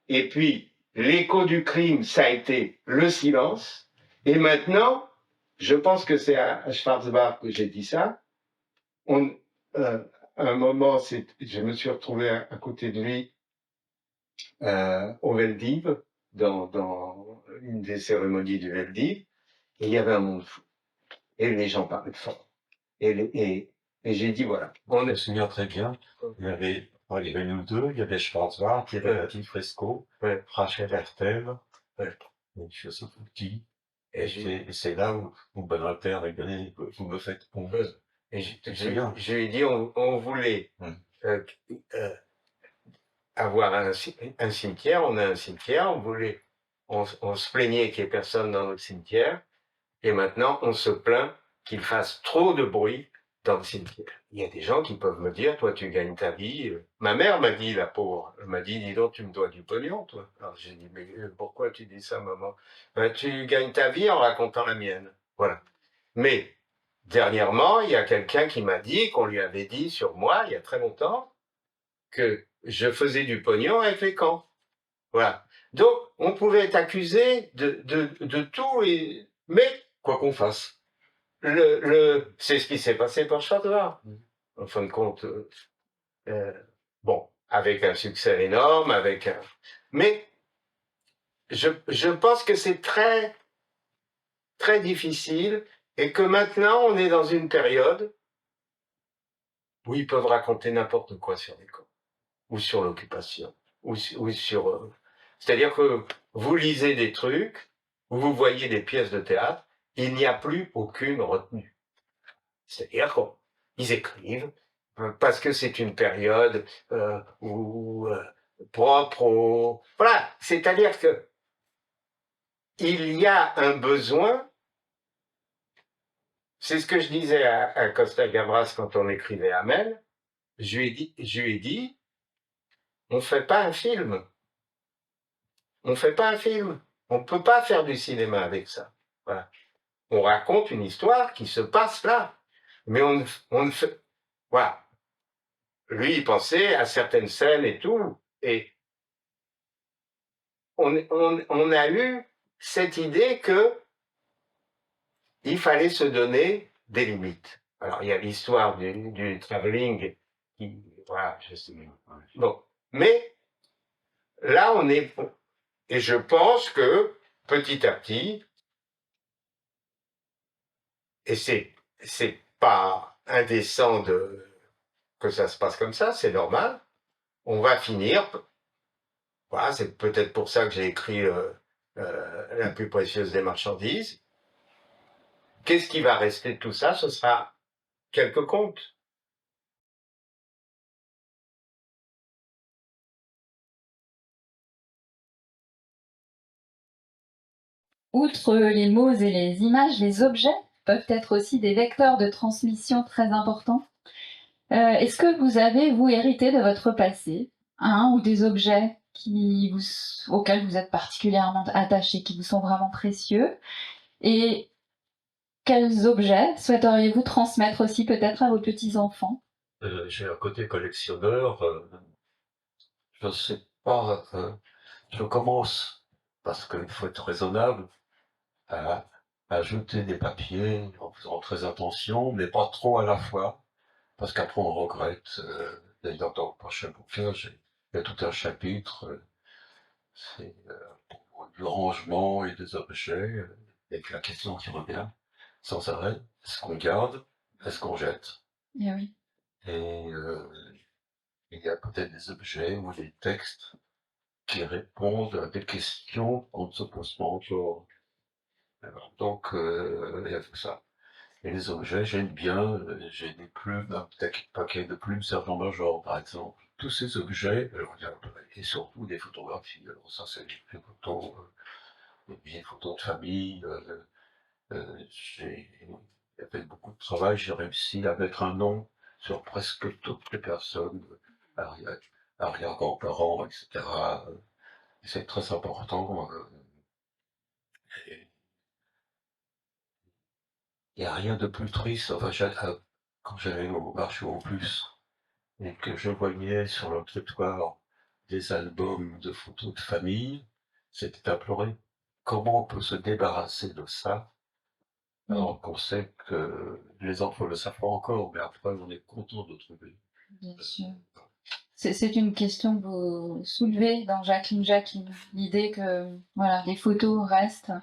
et puis l'écho du crime, ça a été le silence. Et maintenant, je pense que c'est à Schwarzbach que j'ai dit ça. À un moment, je me suis retrouvé à côté de lui au Veldiv, dans une des cérémonies du Veldiv, et il y avait un monde fou. Et les gens parlaient fort. Et j'ai dit, voilà. Je me souviens très bien, il y avait nous deux, il y avait Schwarzbach, il y avait Mathilde Fresco, Rachel Hertel, et je sais plus qui. Et c'est là où Benater a gagné, vous me faites honte. Et je lui ai dit, on voulait avoir un cimetière, on a un cimetière, on se plaignait qu'il n'y ait personne dans notre cimetière, et maintenant on se plaint qu'il fasse trop de bruit dans le cimetière. Il y a des gens qui peuvent me dire, toi tu gagnes ta vie. Ma mère m'a dit, la pauvre, elle m'a dit, dis donc tu me dois du pognon, toi. Alors j'ai dit, mais pourquoi tu dis ça, maman? Ben, tu gagnes ta vie en racontant la mienne. Voilà. Mais dernièrement, il y a quelqu'un qui m'a dit, qu'on lui avait dit sur moi, il y a très longtemps, que je faisais du pognon avec les camps. Voilà. Donc, on pouvait être accusé de tout, mais quoi qu'on fasse. C'est ce qui s'est passé pour Schwarzbach. En fin de compte, bon, avec un succès énorme, mais je pense que c'est très, très difficile et que maintenant, on est dans une période où ils peuvent raconter n'importe quoi sur les camps, ou sur l'occupation, ou sur... C'est-à-dire que vous lisez des trucs, ou vous voyez des pièces de théâtre, il n'y a plus aucune retenue. C'est-à-dire qu'ils écrivent, parce que c'est une période propre au... Voilà, c'est-à-dire que il y a un besoin, c'est ce que je disais à Costa Gavras quand on écrivait Amel, je lui ai dit, on ne fait pas un film. On ne fait pas un film. On ne peut pas faire du cinéma avec ça. Voilà. On raconte une histoire qui se passe là. Mais on ne fait... Voilà. Lui, il pensait à certaines scènes et tout. Et on a eu cette idée que il fallait se donner des limites. Alors, il y a l'histoire du travelling qui... Voilà, je sais. Bon. Mais là, on est... Et je pense que, petit à petit, et c'est pas indécent que ça se passe comme ça, c'est normal, on va finir... Voilà, c'est peut-être pour ça que j'ai écrit La plus précieuse des marchandises. Qu'est-ce qui va rester de tout ça? Ce sera quelques contes. Outre les mots et les images, les objets peuvent être aussi des vecteurs de transmission très importants. Est-ce que vous avez, vous, hérité de votre passé, un ou des objets auxquels vous êtes particulièrement attachés, qui vous sont vraiment précieux? Et quels objets souhaiteriez-vous transmettre aussi peut-être à vos petits-enfants? J'ai un côté collectionneur. Je ne sais pas. Je commence, parce qu'il faut être raisonnable, à jeter des papiers en faisant très attention, mais pas trop à la fois, parce qu'après on regrette. D'ailleurs, dans le prochain bouquin, il y a tout un chapitre, c'est du rangement et des objets, avec la question qui revient sans arrêt, est-ce qu'on garde, est-ce qu'on jette? Eh oui. Et il y a peut-être des objets ou des textes qui répondent à des questions qu'on ne se pose pas encore. Donc, il y a tout ça. Et les objets, j'aime bien, j'ai des plumes, un paquet de plumes Sergent Major, par exemple. Tous ces objets, et surtout des photographies. Alors ça, c'est des photos de famille. J'ai fait beaucoup de travail, j'ai réussi à mettre un nom sur presque toutes les personnes, arrière-grands-parents, etc. C'est très important. Il n'y a rien de plus triste. Enfin, quand j'allais au marché aux puces et que je voyais sur le trottoir des albums de photos de famille, c'était implorer comment on peut se débarrasser de ça, alors qu'on sait que les enfants ne le savent pas encore, mais après on est content de trouver. Bien sûr. C'est une question que vous soulevez dans Jacqueline, l'idée que voilà, les photos restent,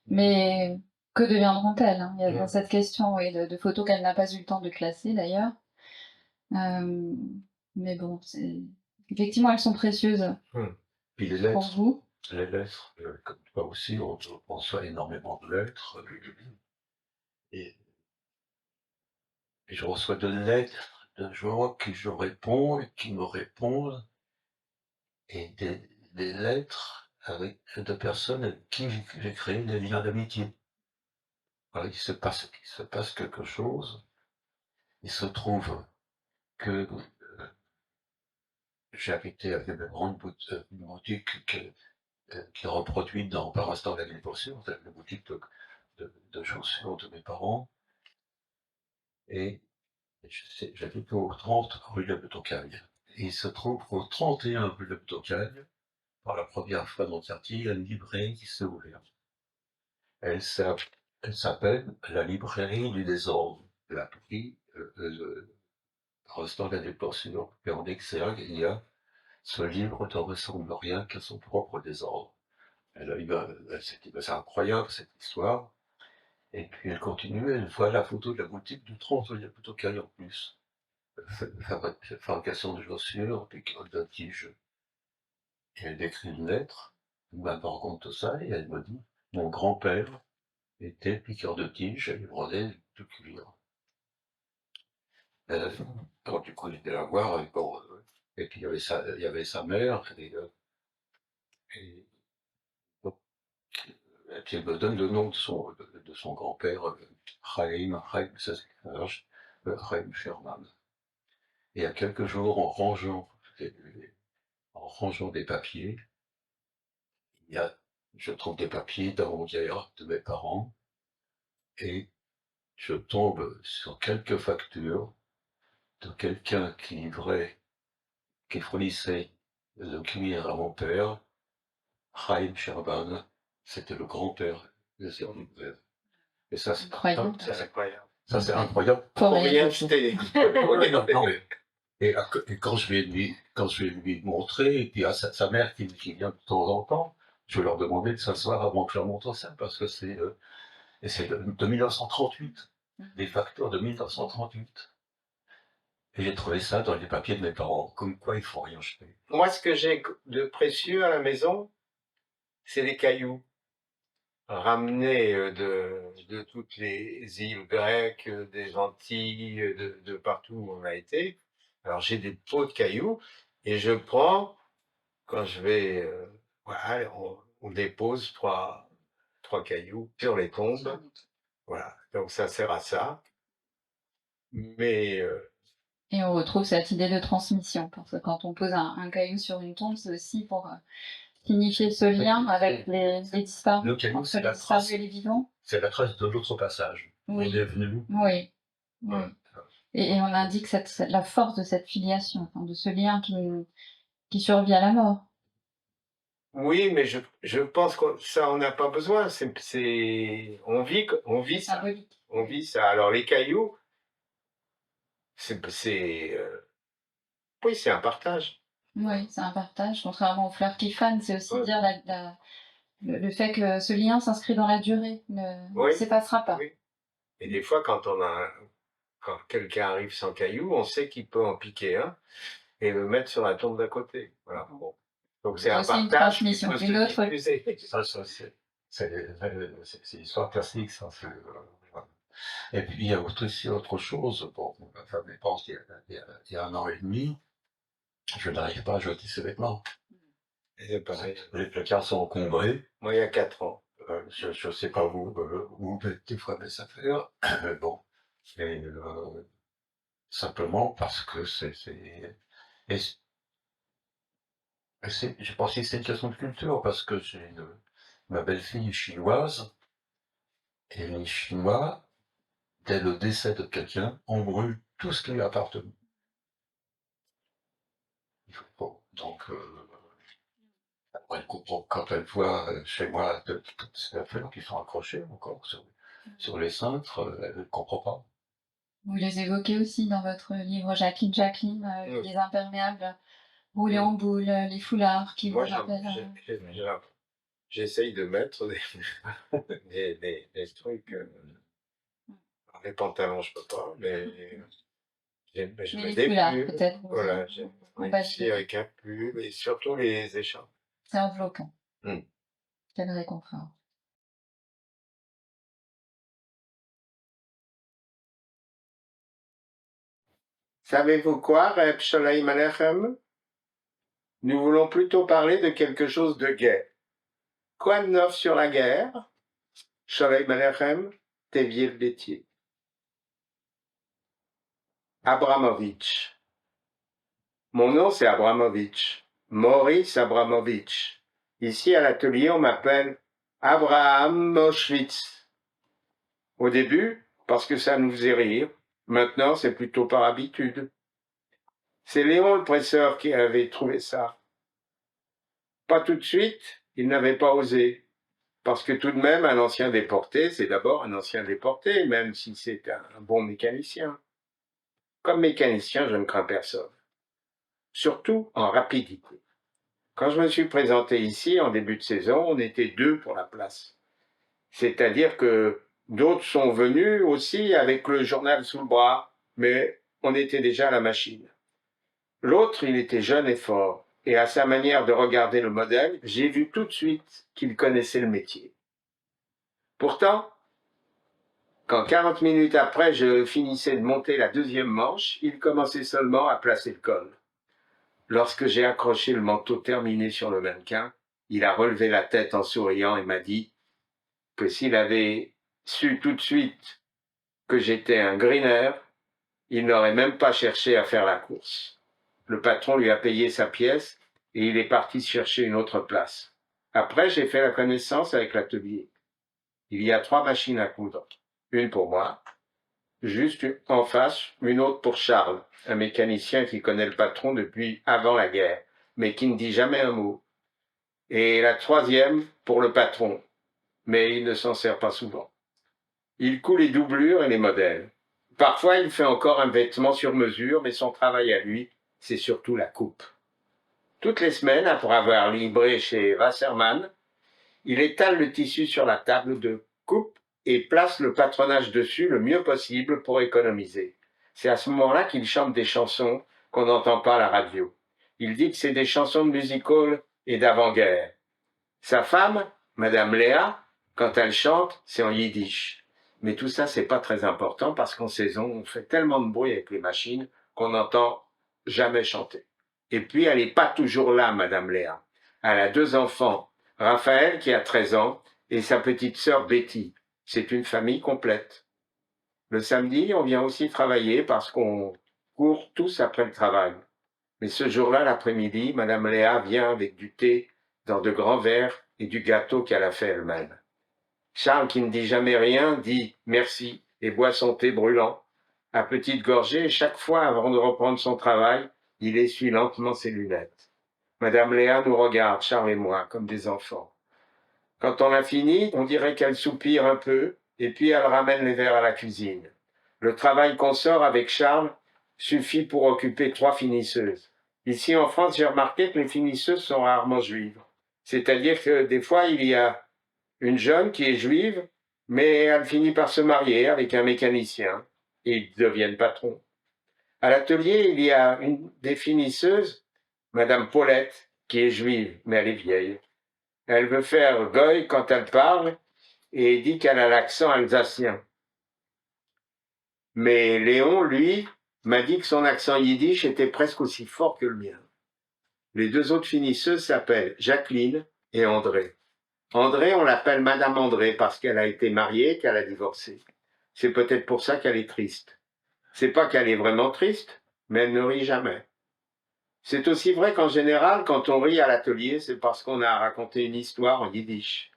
mais que deviendront-elles, hein? Il y a cette question, oui, de photos qu'elle n'a pas eu le temps de classer d'ailleurs. Mais bon, effectivement, elles sont précieuses. Puis les lettres, pour vous. Les lettres, comme toi aussi, on reçoit énormément de lettres. Et je reçois de lettres de gens qui je réponds et qui me répondent, et des lettres de personnes avec qui j'ai créé des liens d'amitié. Voilà, il se passe quelque chose. Il se trouve que j'ai habité avec une grande boutique qui est reproduite par Instant d'Alimentation, c'est la boutique de chaussures de mes parents. Et j'habite au 30 rue de Tocaille. Et il se trouve qu'au 31 rue de Tocaille, pour la première fois dans le quartier, il y a une librairie qui s'est ouverte. Elle s'appelle la librairie du désordre. Elle a pris le restant de la déportation. Et en exergue, il y a ce livre ne ressemble rien qu'à son propre désordre. Elle s'est dit, c'est incroyable cette histoire. Et puis elle continue, elle voit la photo de la boutique du 30 rue de Tocaille en plus. Fabrication de chaussures, piqûre de tige. Et elle décrit une lettre, elle me raconte tout ça, et elle me dit, mon grand-père était piqueur de tige, il vendait du cuir. Alors du coup, il était la voir, et puis il y avait sa mère, et puis elle me donne le nom de son grand-père, Chaim Sherman. Et il y a quelques jours, en rangeant des papiers, je trouve des papiers d'avant-guerre de mes parents, et je tombe sur quelques factures de quelqu'un qui fournissait le cuir à mon père, Chaim Sherman, c'était le grand-père de mon père. Et ça, c'est incroyable. Ça, c'est incroyable. Pour rien jeter. Et quand je vais lui montrer, et puis à sa mère qui vient de temps en temps, je vais leur demander de s'asseoir avant que je leur montre ça, parce que c'est de 1938, des factures de 1938. Et j'ai trouvé ça dans les papiers de mes parents, comme quoi il faut rien jeter. Moi, ce que j'ai de précieux à la maison, c'est les cailloux ramenés de toutes les îles grecques, des Antilles, de partout où on a été. Alors j'ai des pots de cailloux et je prends, quand je vais, voilà, on dépose trois cailloux sur les tombes. Voilà, donc ça sert à ça. Mais et on retrouve cette idée de transmission, parce que quand on pose un caillou sur une tombe, c'est aussi pour signifier ce lien avec les disparus, le caillou, entre les disparus et les vivants. C'est la trace de l'autre passage. Oui. On est venu. Oui. Oui. Et on indique la force de cette filiation, de ce lien qui survit à la mort. Oui, mais je pense que ça, on n'a pas besoin. On vit ça. On vit ça. Alors les cailloux, oui, c'est un partage. Oui, c'est un partage. Contrairement aux fleurs qui fanent, c'est aussi dire le fait que ce lien s'inscrit dans la durée, ne s'effacera pas. Oui. Et des fois, quand quelqu'un arrive sans caillou, on sait qu'il peut en piquer un et le mettre sur la tombe d'à côté. Voilà. Bon. Donc c'est un partage. Une transmission. Une autre. C'est l'histoire classique, ça. Et puis il y a aussi autre chose. Bon, ma femme est morte il y a 1 an et demi. Je n'arrive pas à jeter ses vêtements. C'est pareil. Les placards sont encombrés. Moi, il y a 4 ans. Je ne sais pas où des fois mes affaires. Bon. Et simplement parce que je pense que c'est une question de culture, parce que ma belle-fille est chinoise, et les Chinois, dès le décès de quelqu'un, on brûle tout ce qui lui appartient. Donc, Elle comprend quand elle voit chez moi toutes ces affaires qui sont accrochées encore sur les cintres, elle ne comprend pas. Vous les évoquez aussi dans votre livre Jacqueline, les imperméables roulés en boule, les foulards qui vous rappellent. J'essaye de mettre des trucs. Les pantalons, je peux pas, mais je mets des pulls. Peut-être. Voilà, j'ai réussi avec un pull et surtout les écharpes. C'est enveloppant. Quel réconfort. Savez-vous quoi, Reb Sholem Alechem? Nous voulons plutôt parler de quelque chose de gai. Quoi de neuf sur la guerre? Sholem Alechem, Tevye laitier. Abramovitch. Mon nom c'est Abramovitch. Maurice Abramovitch. Ici à l'atelier, on m'appelle Abraham Moschwitz. Au début, parce que ça nous faisait rire. Maintenant, c'est plutôt par habitude. C'est Léon le presseur qui avait trouvé ça. Pas tout de suite, il n'avait pas osé. Parce que tout de même, un ancien déporté, c'est d'abord un ancien déporté, même si c'est un bon mécanicien. Comme mécanicien, je ne crains personne. Surtout en rapidité. Quand je me suis présenté ici, en début de saison, on était 2 pour la place. C'est-à-dire que d'autres sont venus aussi avec le journal sous le bras, mais on était déjà à la machine. L'autre, il était jeune et fort, et à sa manière de regarder le modèle, j'ai vu tout de suite qu'il connaissait le métier. Pourtant, quand 40 minutes après je finissais de monter la 2e manche, il commençait seulement à placer le col. Lorsque j'ai accroché le manteau terminé sur le mannequin, il a relevé la tête en souriant et m'a dit que s'il avait su tout de suite que j'étais un greener, il n'aurait même pas cherché à faire la course. Le patron lui a payé sa pièce et il est parti chercher une autre place. Après, j'ai fait la connaissance avec l'atelier. Il y a 3 machines à coudre. Une pour moi, juste en face, une autre pour Charles, un mécanicien qui connaît le patron depuis avant la guerre, mais qui ne dit jamais un mot. Et la 3e pour le patron, mais il ne s'en sert pas souvent. Il coud les doublures et les modèles. Parfois, il fait encore un vêtement sur mesure, mais son travail à lui, c'est surtout la coupe. Toutes les semaines, après avoir livré chez Wasserman, il étale le tissu sur la table de coupe et place le patronage dessus le mieux possible pour économiser. C'est à ce moment-là qu'il chante des chansons qu'on n'entend pas à la radio. Il dit que c'est des chansons de music-hall et d'avant-guerre. Sa femme, Madame Léa, quand elle chante, c'est en yiddish. Mais tout ça, c'est pas très important parce qu'en saison, on fait tellement de bruit avec les machines qu'on n'entend jamais chanter. Et puis, elle n'est pas toujours là, Madame Léa. Elle a 2 enfants, Raphaël qui a 13 ans et sa petite sœur Betty. C'est une famille complète. Le samedi, on vient aussi travailler parce qu'on court tous après le travail. Mais ce jour-là, l'après-midi, Madame Léa vient avec du thé dans de grands verres et du gâteau qu'elle a fait elle-même. Charles, qui ne dit jamais rien, dit merci et boit son thé brûlant, à petites gorgées, et chaque fois avant de reprendre son travail, il essuie lentement ses lunettes. Madame Léa nous regarde, Charles et moi, comme des enfants. Quand on a fini, on dirait qu'elle soupire un peu, et puis elle ramène les verres à la cuisine. Le travail qu'on sort avec Charles suffit pour occuper 3 finisseuses. Ici en France, j'ai remarqué que les finisseuses sont rarement juives. C'est-à-dire que des fois, il y a une jeune qui est juive, mais elle finit par se marier avec un mécanicien, et ils deviennent patrons. À l'atelier, il y a une des finisseuses, Madame Paulette, qui est juive, mais elle est vieille. Elle veut faire goy quand elle parle et dit qu'elle a l'accent alsacien. Mais Léon, lui, m'a dit que son accent yiddish était presque aussi fort que le mien. Les 2 autres finisseuses s'appellent Jacqueline et André. André, on l'appelle Madame André parce qu'elle a été mariée et qu'elle a divorcé. C'est peut-être pour ça qu'elle est triste. C'est pas qu'elle est vraiment triste, mais elle ne rit jamais. C'est aussi vrai qu'en général, quand on rit à l'atelier, c'est parce qu'on a raconté une histoire en yiddish.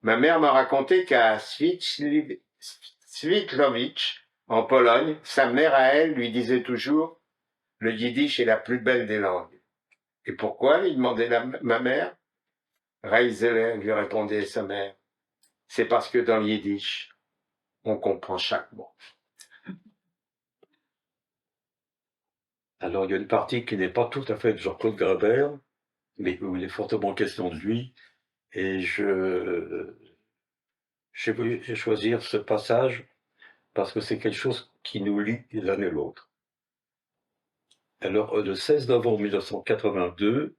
Ma mère m'a raconté qu'à Svitlovitch, en Pologne, sa mère à elle lui disait toujours « Le yiddish est la plus belle des langues ». Et pourquoi lui demandait ma mère. Reisele lui répondait sa mère, c'est parce que dans le yiddish, on comprend chaque mot. Alors, il y a une partie qui n'est pas tout à fait de Jean-Claude Grabert, mais où il est fortement question de lui, et j'ai voulu choisir ce passage parce que c'est quelque chose qui nous lie l'un et l'autre. Alors, le 16 novembre 1982,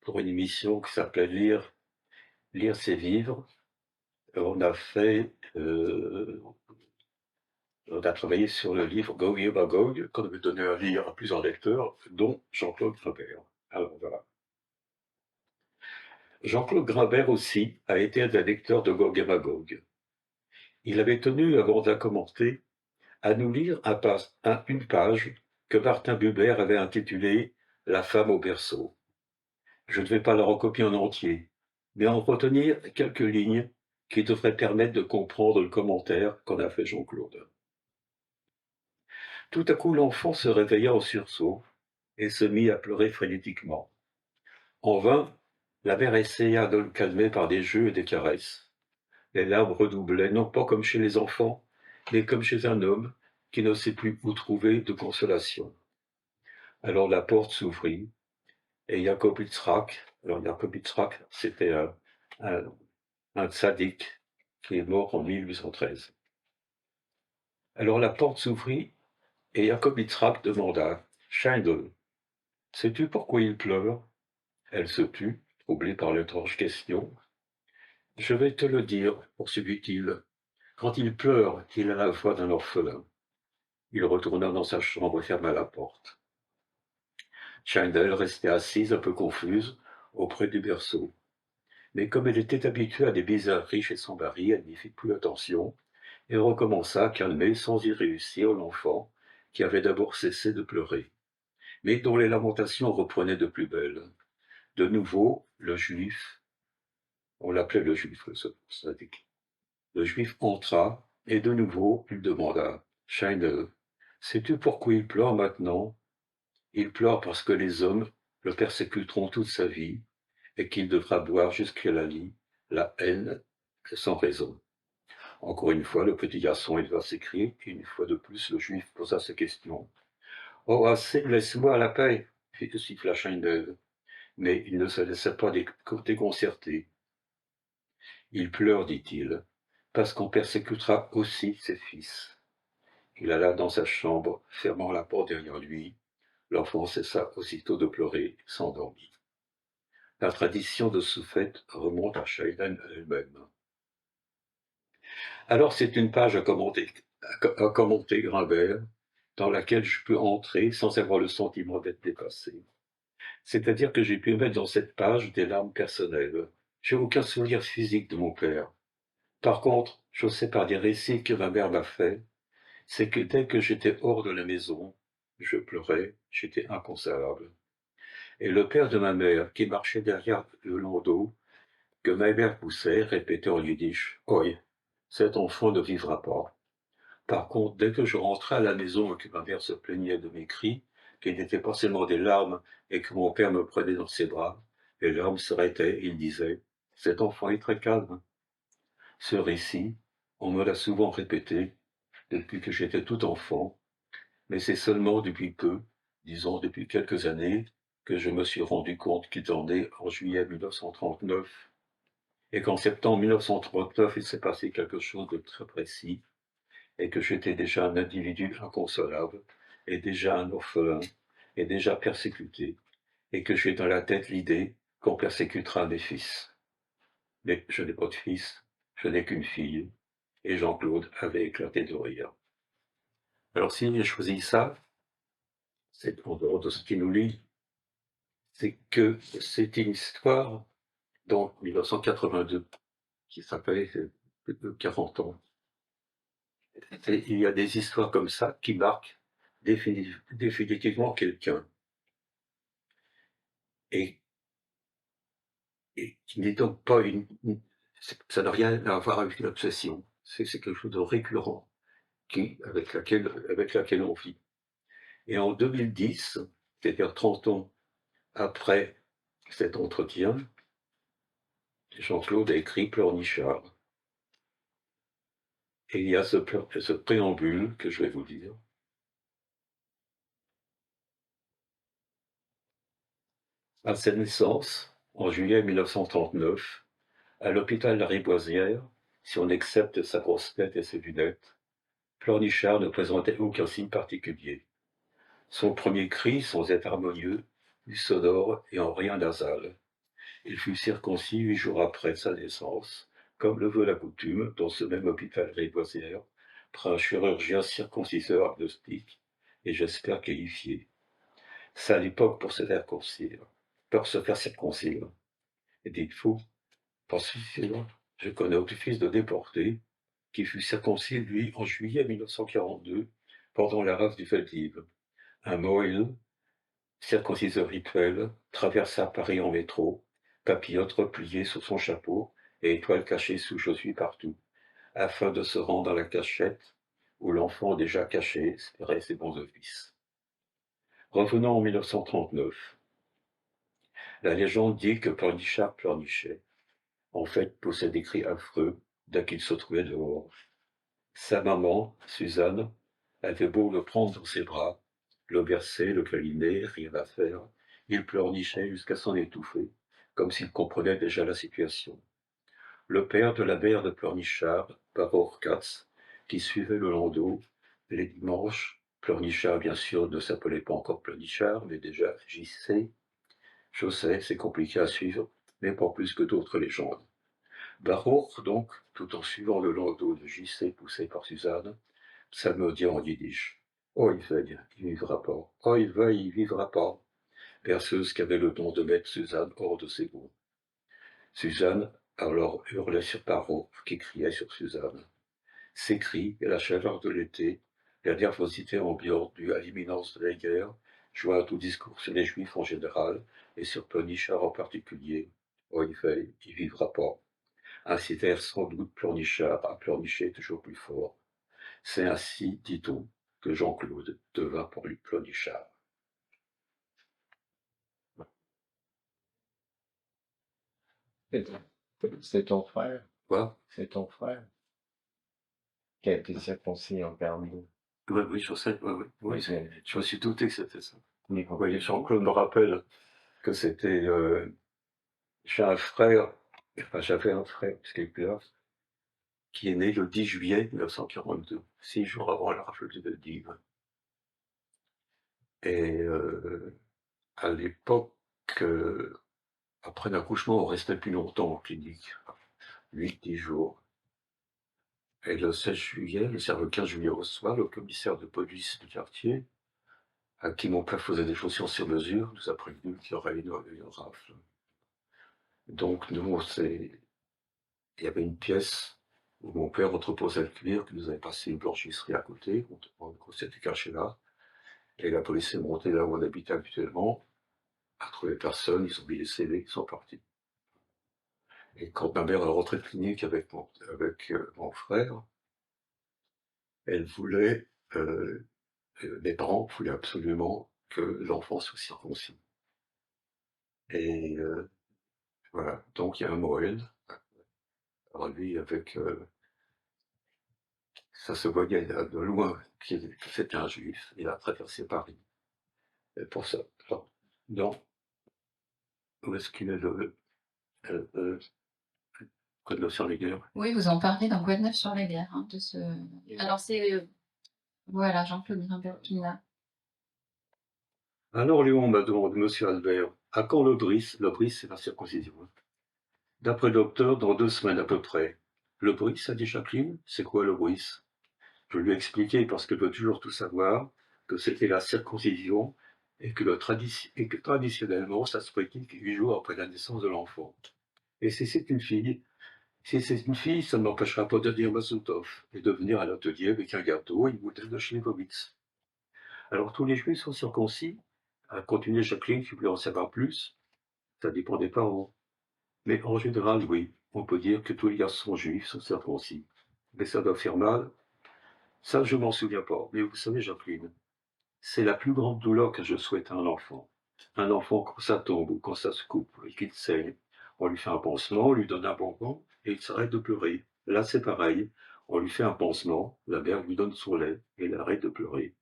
pour une émission qui s'appelait Lire, c'est vivre, on a travaillé sur le livre Gog et Magog, qu'on avait donné à lire à plusieurs lecteurs, dont Jean-Claude Grabert. Alors voilà. Jean-Claude Grabert aussi a été un des lecteurs de Gog et Magog. Il avait tenu, avant de la commenter, à nous lire une page que Martin Buber avait intitulée « La femme au berceau ». Je ne vais pas la recopier en entier, mais en retenir quelques lignes qui devraient permettre de comprendre le commentaire qu'en a fait Jean-Claude. Tout à coup, l'enfant se réveilla au sursaut et se mit à pleurer frénétiquement. En vain, la mère essaya de le calmer par des jeux et des caresses. Les larmes redoublaient, non pas comme chez les enfants, mais comme chez un homme qui ne sait plus où trouver de consolation. Alors la porte s'ouvrit, et Jacob Yitzhak, c'était un tzaddik qui est mort en 1813. Alors la porte s'ouvrit, et Jacob Yitzhak demanda « Scheindl, sais-tu pourquoi il pleure ?» Elle se tut, troublée par l'étrange question. « Je vais te le dire, poursuivit-il. Quand il pleure, il a la voix d'un orphelin. » Il retourna dans sa chambre et ferma la porte. Scheindl restait assise, un peu confuse, auprès du berceau. Mais comme elle était habituée à des bizarreries chez son mari, elle n'y fit plus attention et recommença à calmer sans y réussir l'enfant qui avait d'abord cessé de pleurer, mais dont les lamentations reprenaient de plus belle. De nouveau, le juif, on l'appelait le juif, le juif entra et de nouveau il demanda « Scheindl, sais-tu pourquoi il pleure maintenant ? Il pleure parce que les hommes le persécuteront toute sa vie et qu'il devra boire jusqu'à la lie la haine sans raison. » Encore une fois, le petit garçon éleva ses cris, et une fois de plus, le juif posa ses questions. « Oh, assez, laisse-moi à la paix !» siffla Scheindl. Mais il ne se laissa pas déconcerter. « Il pleure, dit-il, parce qu'on persécutera aussi ses fils. » Il alla dans sa chambre, fermant la porte derrière lui. L'enfant cessa aussitôt de pleurer, s'endormit. La tradition de ce fait remonte à Scheindl elle-même. Alors c'est une page à commenter Grabert, dans laquelle je peux entrer sans avoir le sentiment d'être dépassé. C'est-à-dire que j'ai pu mettre dans cette page des larmes personnelles. J'ai aucun souvenir physique de mon père. Par contre, je sais par des récits que ma mère m'a fait, c'est que dès que j'étais hors de la maison, je pleurais, j'étais inconsolable. Et le père de ma mère, qui marchait derrière le landau, que ma mère poussait, répétait en yiddish « Oi, cet enfant ne vivra pas. » Par contre, dès que je rentrais à la maison et que ma mère se plaignait de mes cris, qui n'étaient pas seulement des larmes, et que mon père me prenait dans ses bras, les larmes s'arrêtaient, il disait « Cet enfant est très calme. » Ce récit, on me l'a souvent répété depuis que j'étais tout enfant, mais c'est seulement depuis peu, disons depuis quelques années, que je me suis rendu compte qu'il était né en juillet 1939, et qu'en septembre 1939, il s'est passé quelque chose de très précis, et que j'étais déjà un individu inconsolable, et déjà un orphelin, et déjà persécuté, et que j'ai dans la tête l'idée qu'on persécutera mes fils. Mais je n'ai pas de fils, je n'ai qu'une fille, et Jean-Claude avait éclaté de rire. Alors si j'ai choisi ça, c'est en dehors de ce qui nous lie, c'est que c'est une histoire dans 1982, qui s'appelle plus de 40 ans. Et il y a des histoires comme ça qui marquent définitivement quelqu'un. Et qui n'est donc pas ça n'a rien à voir avec une obsession. C'est quelque chose de récurrent avec laquelle on vit. Et en 2010, c'est-à-dire 30 ans après cet entretien, Jean-Claude a écrit Pleurnichard. Et il y a ce préambule que je vais vous dire. À sa naissance, en juillet 1939, à l'hôpital Lariboisière, si on accepte sa grosse tête et ses lunettes, Pleurnichard ne présentait aucun signe particulier. Son premier cri, sans être harmonieux, fut sonore et en rien nasal. Il fut circoncis 8 jours après sa naissance, comme le veut la coutume, dans ce même hôpital Lariboisière, par un chirurgien circonciseur agnostique, et j'espère qualifié. C'est à l'époque pour se faire circoncire. Et dites-vous, je connais autre fils de déporté qui fut circoncis, lui, en juillet 1942, pendant la rafle du Veldiv. Un Moël, circonciseur rituel, traversa Paris en métro, papillote repliée sur son chapeau et étoile cachée sous je suis partout, afin de se rendre à la cachette où l'enfant déjà caché espérait ses bons offices. Revenons en 1939. La légende dit que Pleurnichard pleurnichait. En fait, poussait des cris affreux dès qu'il se trouvait dehors. Sa maman, Suzanne, avait beau le prendre dans ses bras, le bercer, le câliner, rien à faire, il pleurnichait jusqu'à s'en étouffer, comme s'il comprenait déjà la situation. Le père de la mère de Pleurnichard, Baruch Katz, qui suivait le landau, les dimanches, Pleurnichard, bien sûr, ne s'appelait pas encore Pleurnichard, mais déjà JC. Je sais, c'est compliqué à suivre, mais pas plus que d'autres légendes. Baruch, donc, tout en suivant le landau de JC poussé par Suzanne, psalmodiait en yiddish. Oh, il veille, il vivra pas. Oh, il veille, il vivra pas. Berceuse qui avait le don de mettre Suzanne hors de ses goûts. Suzanne alors hurlait sur Baruch, qui criait sur Suzanne. Ces cris et la chaleur de l'été, la nervosité ambiante due à l'imminence de la guerre, joints au discours sur les Juifs en général et sur Pleurnichard en particulier, oh, il veille, il vivra pas, incitèrent sans doute Pleurnichard à pleurnicher toujours plus fort. C'est ainsi, dit-on, que Jean-Claude devint pour lui Pleurnichard. C'est ton frère? Quoi? C'est ton frère qui a été circoncis en 42. Oui, je sais, oui, je me suis douté que c'était ça. Oui, Jean-Claude me rappelle que c'était... j'avais un frère, ce qui est plus là, qui est né le 10 juillet 1942, 6 jours avant la rafle de Veldiv. Et à l'époque, après l'accouchement, on restait plus longtemps en clinique, 8-10 jours. Et le 16 juillet, le 15 juillet au soir, le commissaire de police du quartier, à qui mon père faisait des chaussures sur mesure, nous a prévenu qu'il y aurait une rafle. Donc nous, il y avait une pièce où mon père entreposait le cuir, qui nous avait passé une blanchisserie à côté, on s'était caché là, et la police est montée là où on habitait habituellement, a trouvé personne, ils ont mis les scellés, ils sont partis. Et quand ma mère est rentrée de clinique avec mon frère, elle voulait, mes parents voulaient absolument que l'enfant soit circoncis. Et voilà, donc il y a un Moël, alors lui avec... ça se voyait de loin que c'était un juif, il a traversé Paris. Et pour ça, non, où est-ce qu'il est le Code Neuf-sur-les-Guerres? Oui, vous en parlez dans Code Neuf-sur-les-Guerres, hein, de ce... Alors c'est... voilà, Jean-Claude Grimbert qui l'a. Alors Léon m'a demandé, monsieur Albert, à quand le bris? Le bris, c'est la circoncision. D'après le docteur, dans 2 semaines à peu près. Le bris, a dit Jacqueline, c'est quoi le bris? Je lui ai expliqué, parce qu'elle veut toujours tout savoir, que c'était la circoncision et que traditionnellement, ça se pratique 8 jours après la naissance de l'enfant. Et si c'est une fille, ça ne m'empêchera pas de dire Mazutov et de venir à l'atelier avec un gâteau et une bouteille de Schlivovitz. Alors tous les juifs sont circoncis, a continué Jacqueline qui voulait en savoir plus. Ça dépend des parents. Mais en général, oui, on peut dire que tous les garçons juifs sont circoncis. Mais ça doit faire mal. Ça, je m'en souviens pas. Mais vous savez, Jacqueline, c'est la plus grande douleur que je souhaite à un enfant. Un enfant, quand ça tombe ou quand ça se coupe et qu'il saigne, on lui fait un pansement, on lui donne un bonbon et il s'arrête de pleurer. Là, c'est pareil. On lui fait un pansement, la mère lui donne son lait et il arrête de pleurer.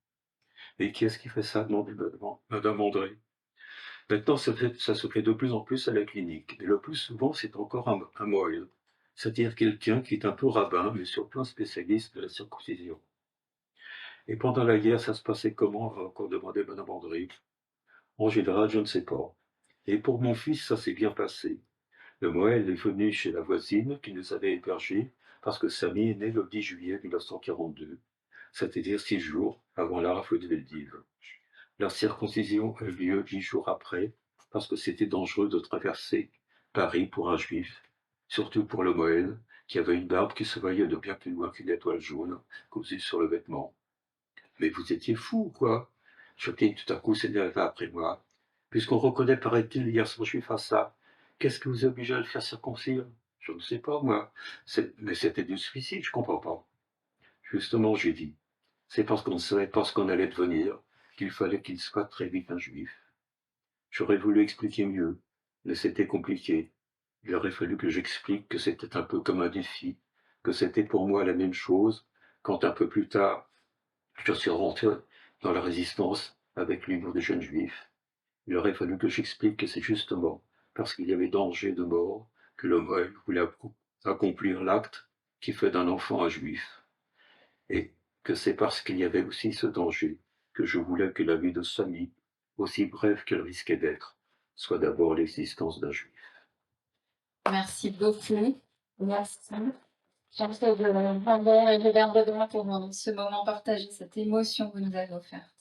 Et qui est-ce qui fait ça? Demandait Madame André. Maintenant, ça se fait de plus en plus à la clinique. Et le plus souvent, c'est encore un moelle. C'est-à-dire quelqu'un qui est un peu rabbin, mais surtout un spécialiste de la circoncision. Et pendant la guerre, ça se passait comment? Va encore demander Madame André. En général, je ne sais pas. Et pour mon fils, ça s'est bien passé. Le Moël est venu chez la voisine qui nous avait hébergés parce que Samy est né le 10 juillet 1942, c'est-à-dire 6 jours avant la rafle de Veldiv. La circoncision a eu lieu 10 jours après parce que c'était dangereux de traverser Paris pour un juif, surtout pour le Moël, qui avait une barbe qui se voyait de bien plus loin qu'une étoile jaune cousue sur le vêtement. Mais vous étiez fou, quoi. Jacqueline, tout à coup, s'énerva après moi. Puisqu'on reconnaît, paraît-il, hier son juif à ça, qu'est-ce qui vous oblige à le faire circoncire? Je ne sais pas, moi. Mais c'était du suicide, je comprends pas. Justement, j'ai dit, c'est parce qu'on ne savait pas ce qu'on allait devenir qu'il fallait qu'il soit très vite un juif. J'aurais voulu expliquer mieux, mais c'était compliqué. Il aurait fallu que j'explique que c'était un peu comme un défi, que c'était pour moi la même chose, quand un peu plus tard, je suis rentré dans la résistance avec l'Union des jeunes juifs. Il aurait fallu que j'explique que c'est justement parce qu'il y avait danger de mort que l'homme voulait accomplir l'acte qui fait d'un enfant un juif. Et que c'est parce qu'il y avait aussi ce danger que je voulais que la vie de Samy, aussi brève qu'elle risquait d'être, soit d'abord l'existence d'un juif. Merci beaucoup. Merci. Jean-Claude Lambert et Gilbert Baudouin pour ce moment partagé, cette émotion que vous nous avez offerte.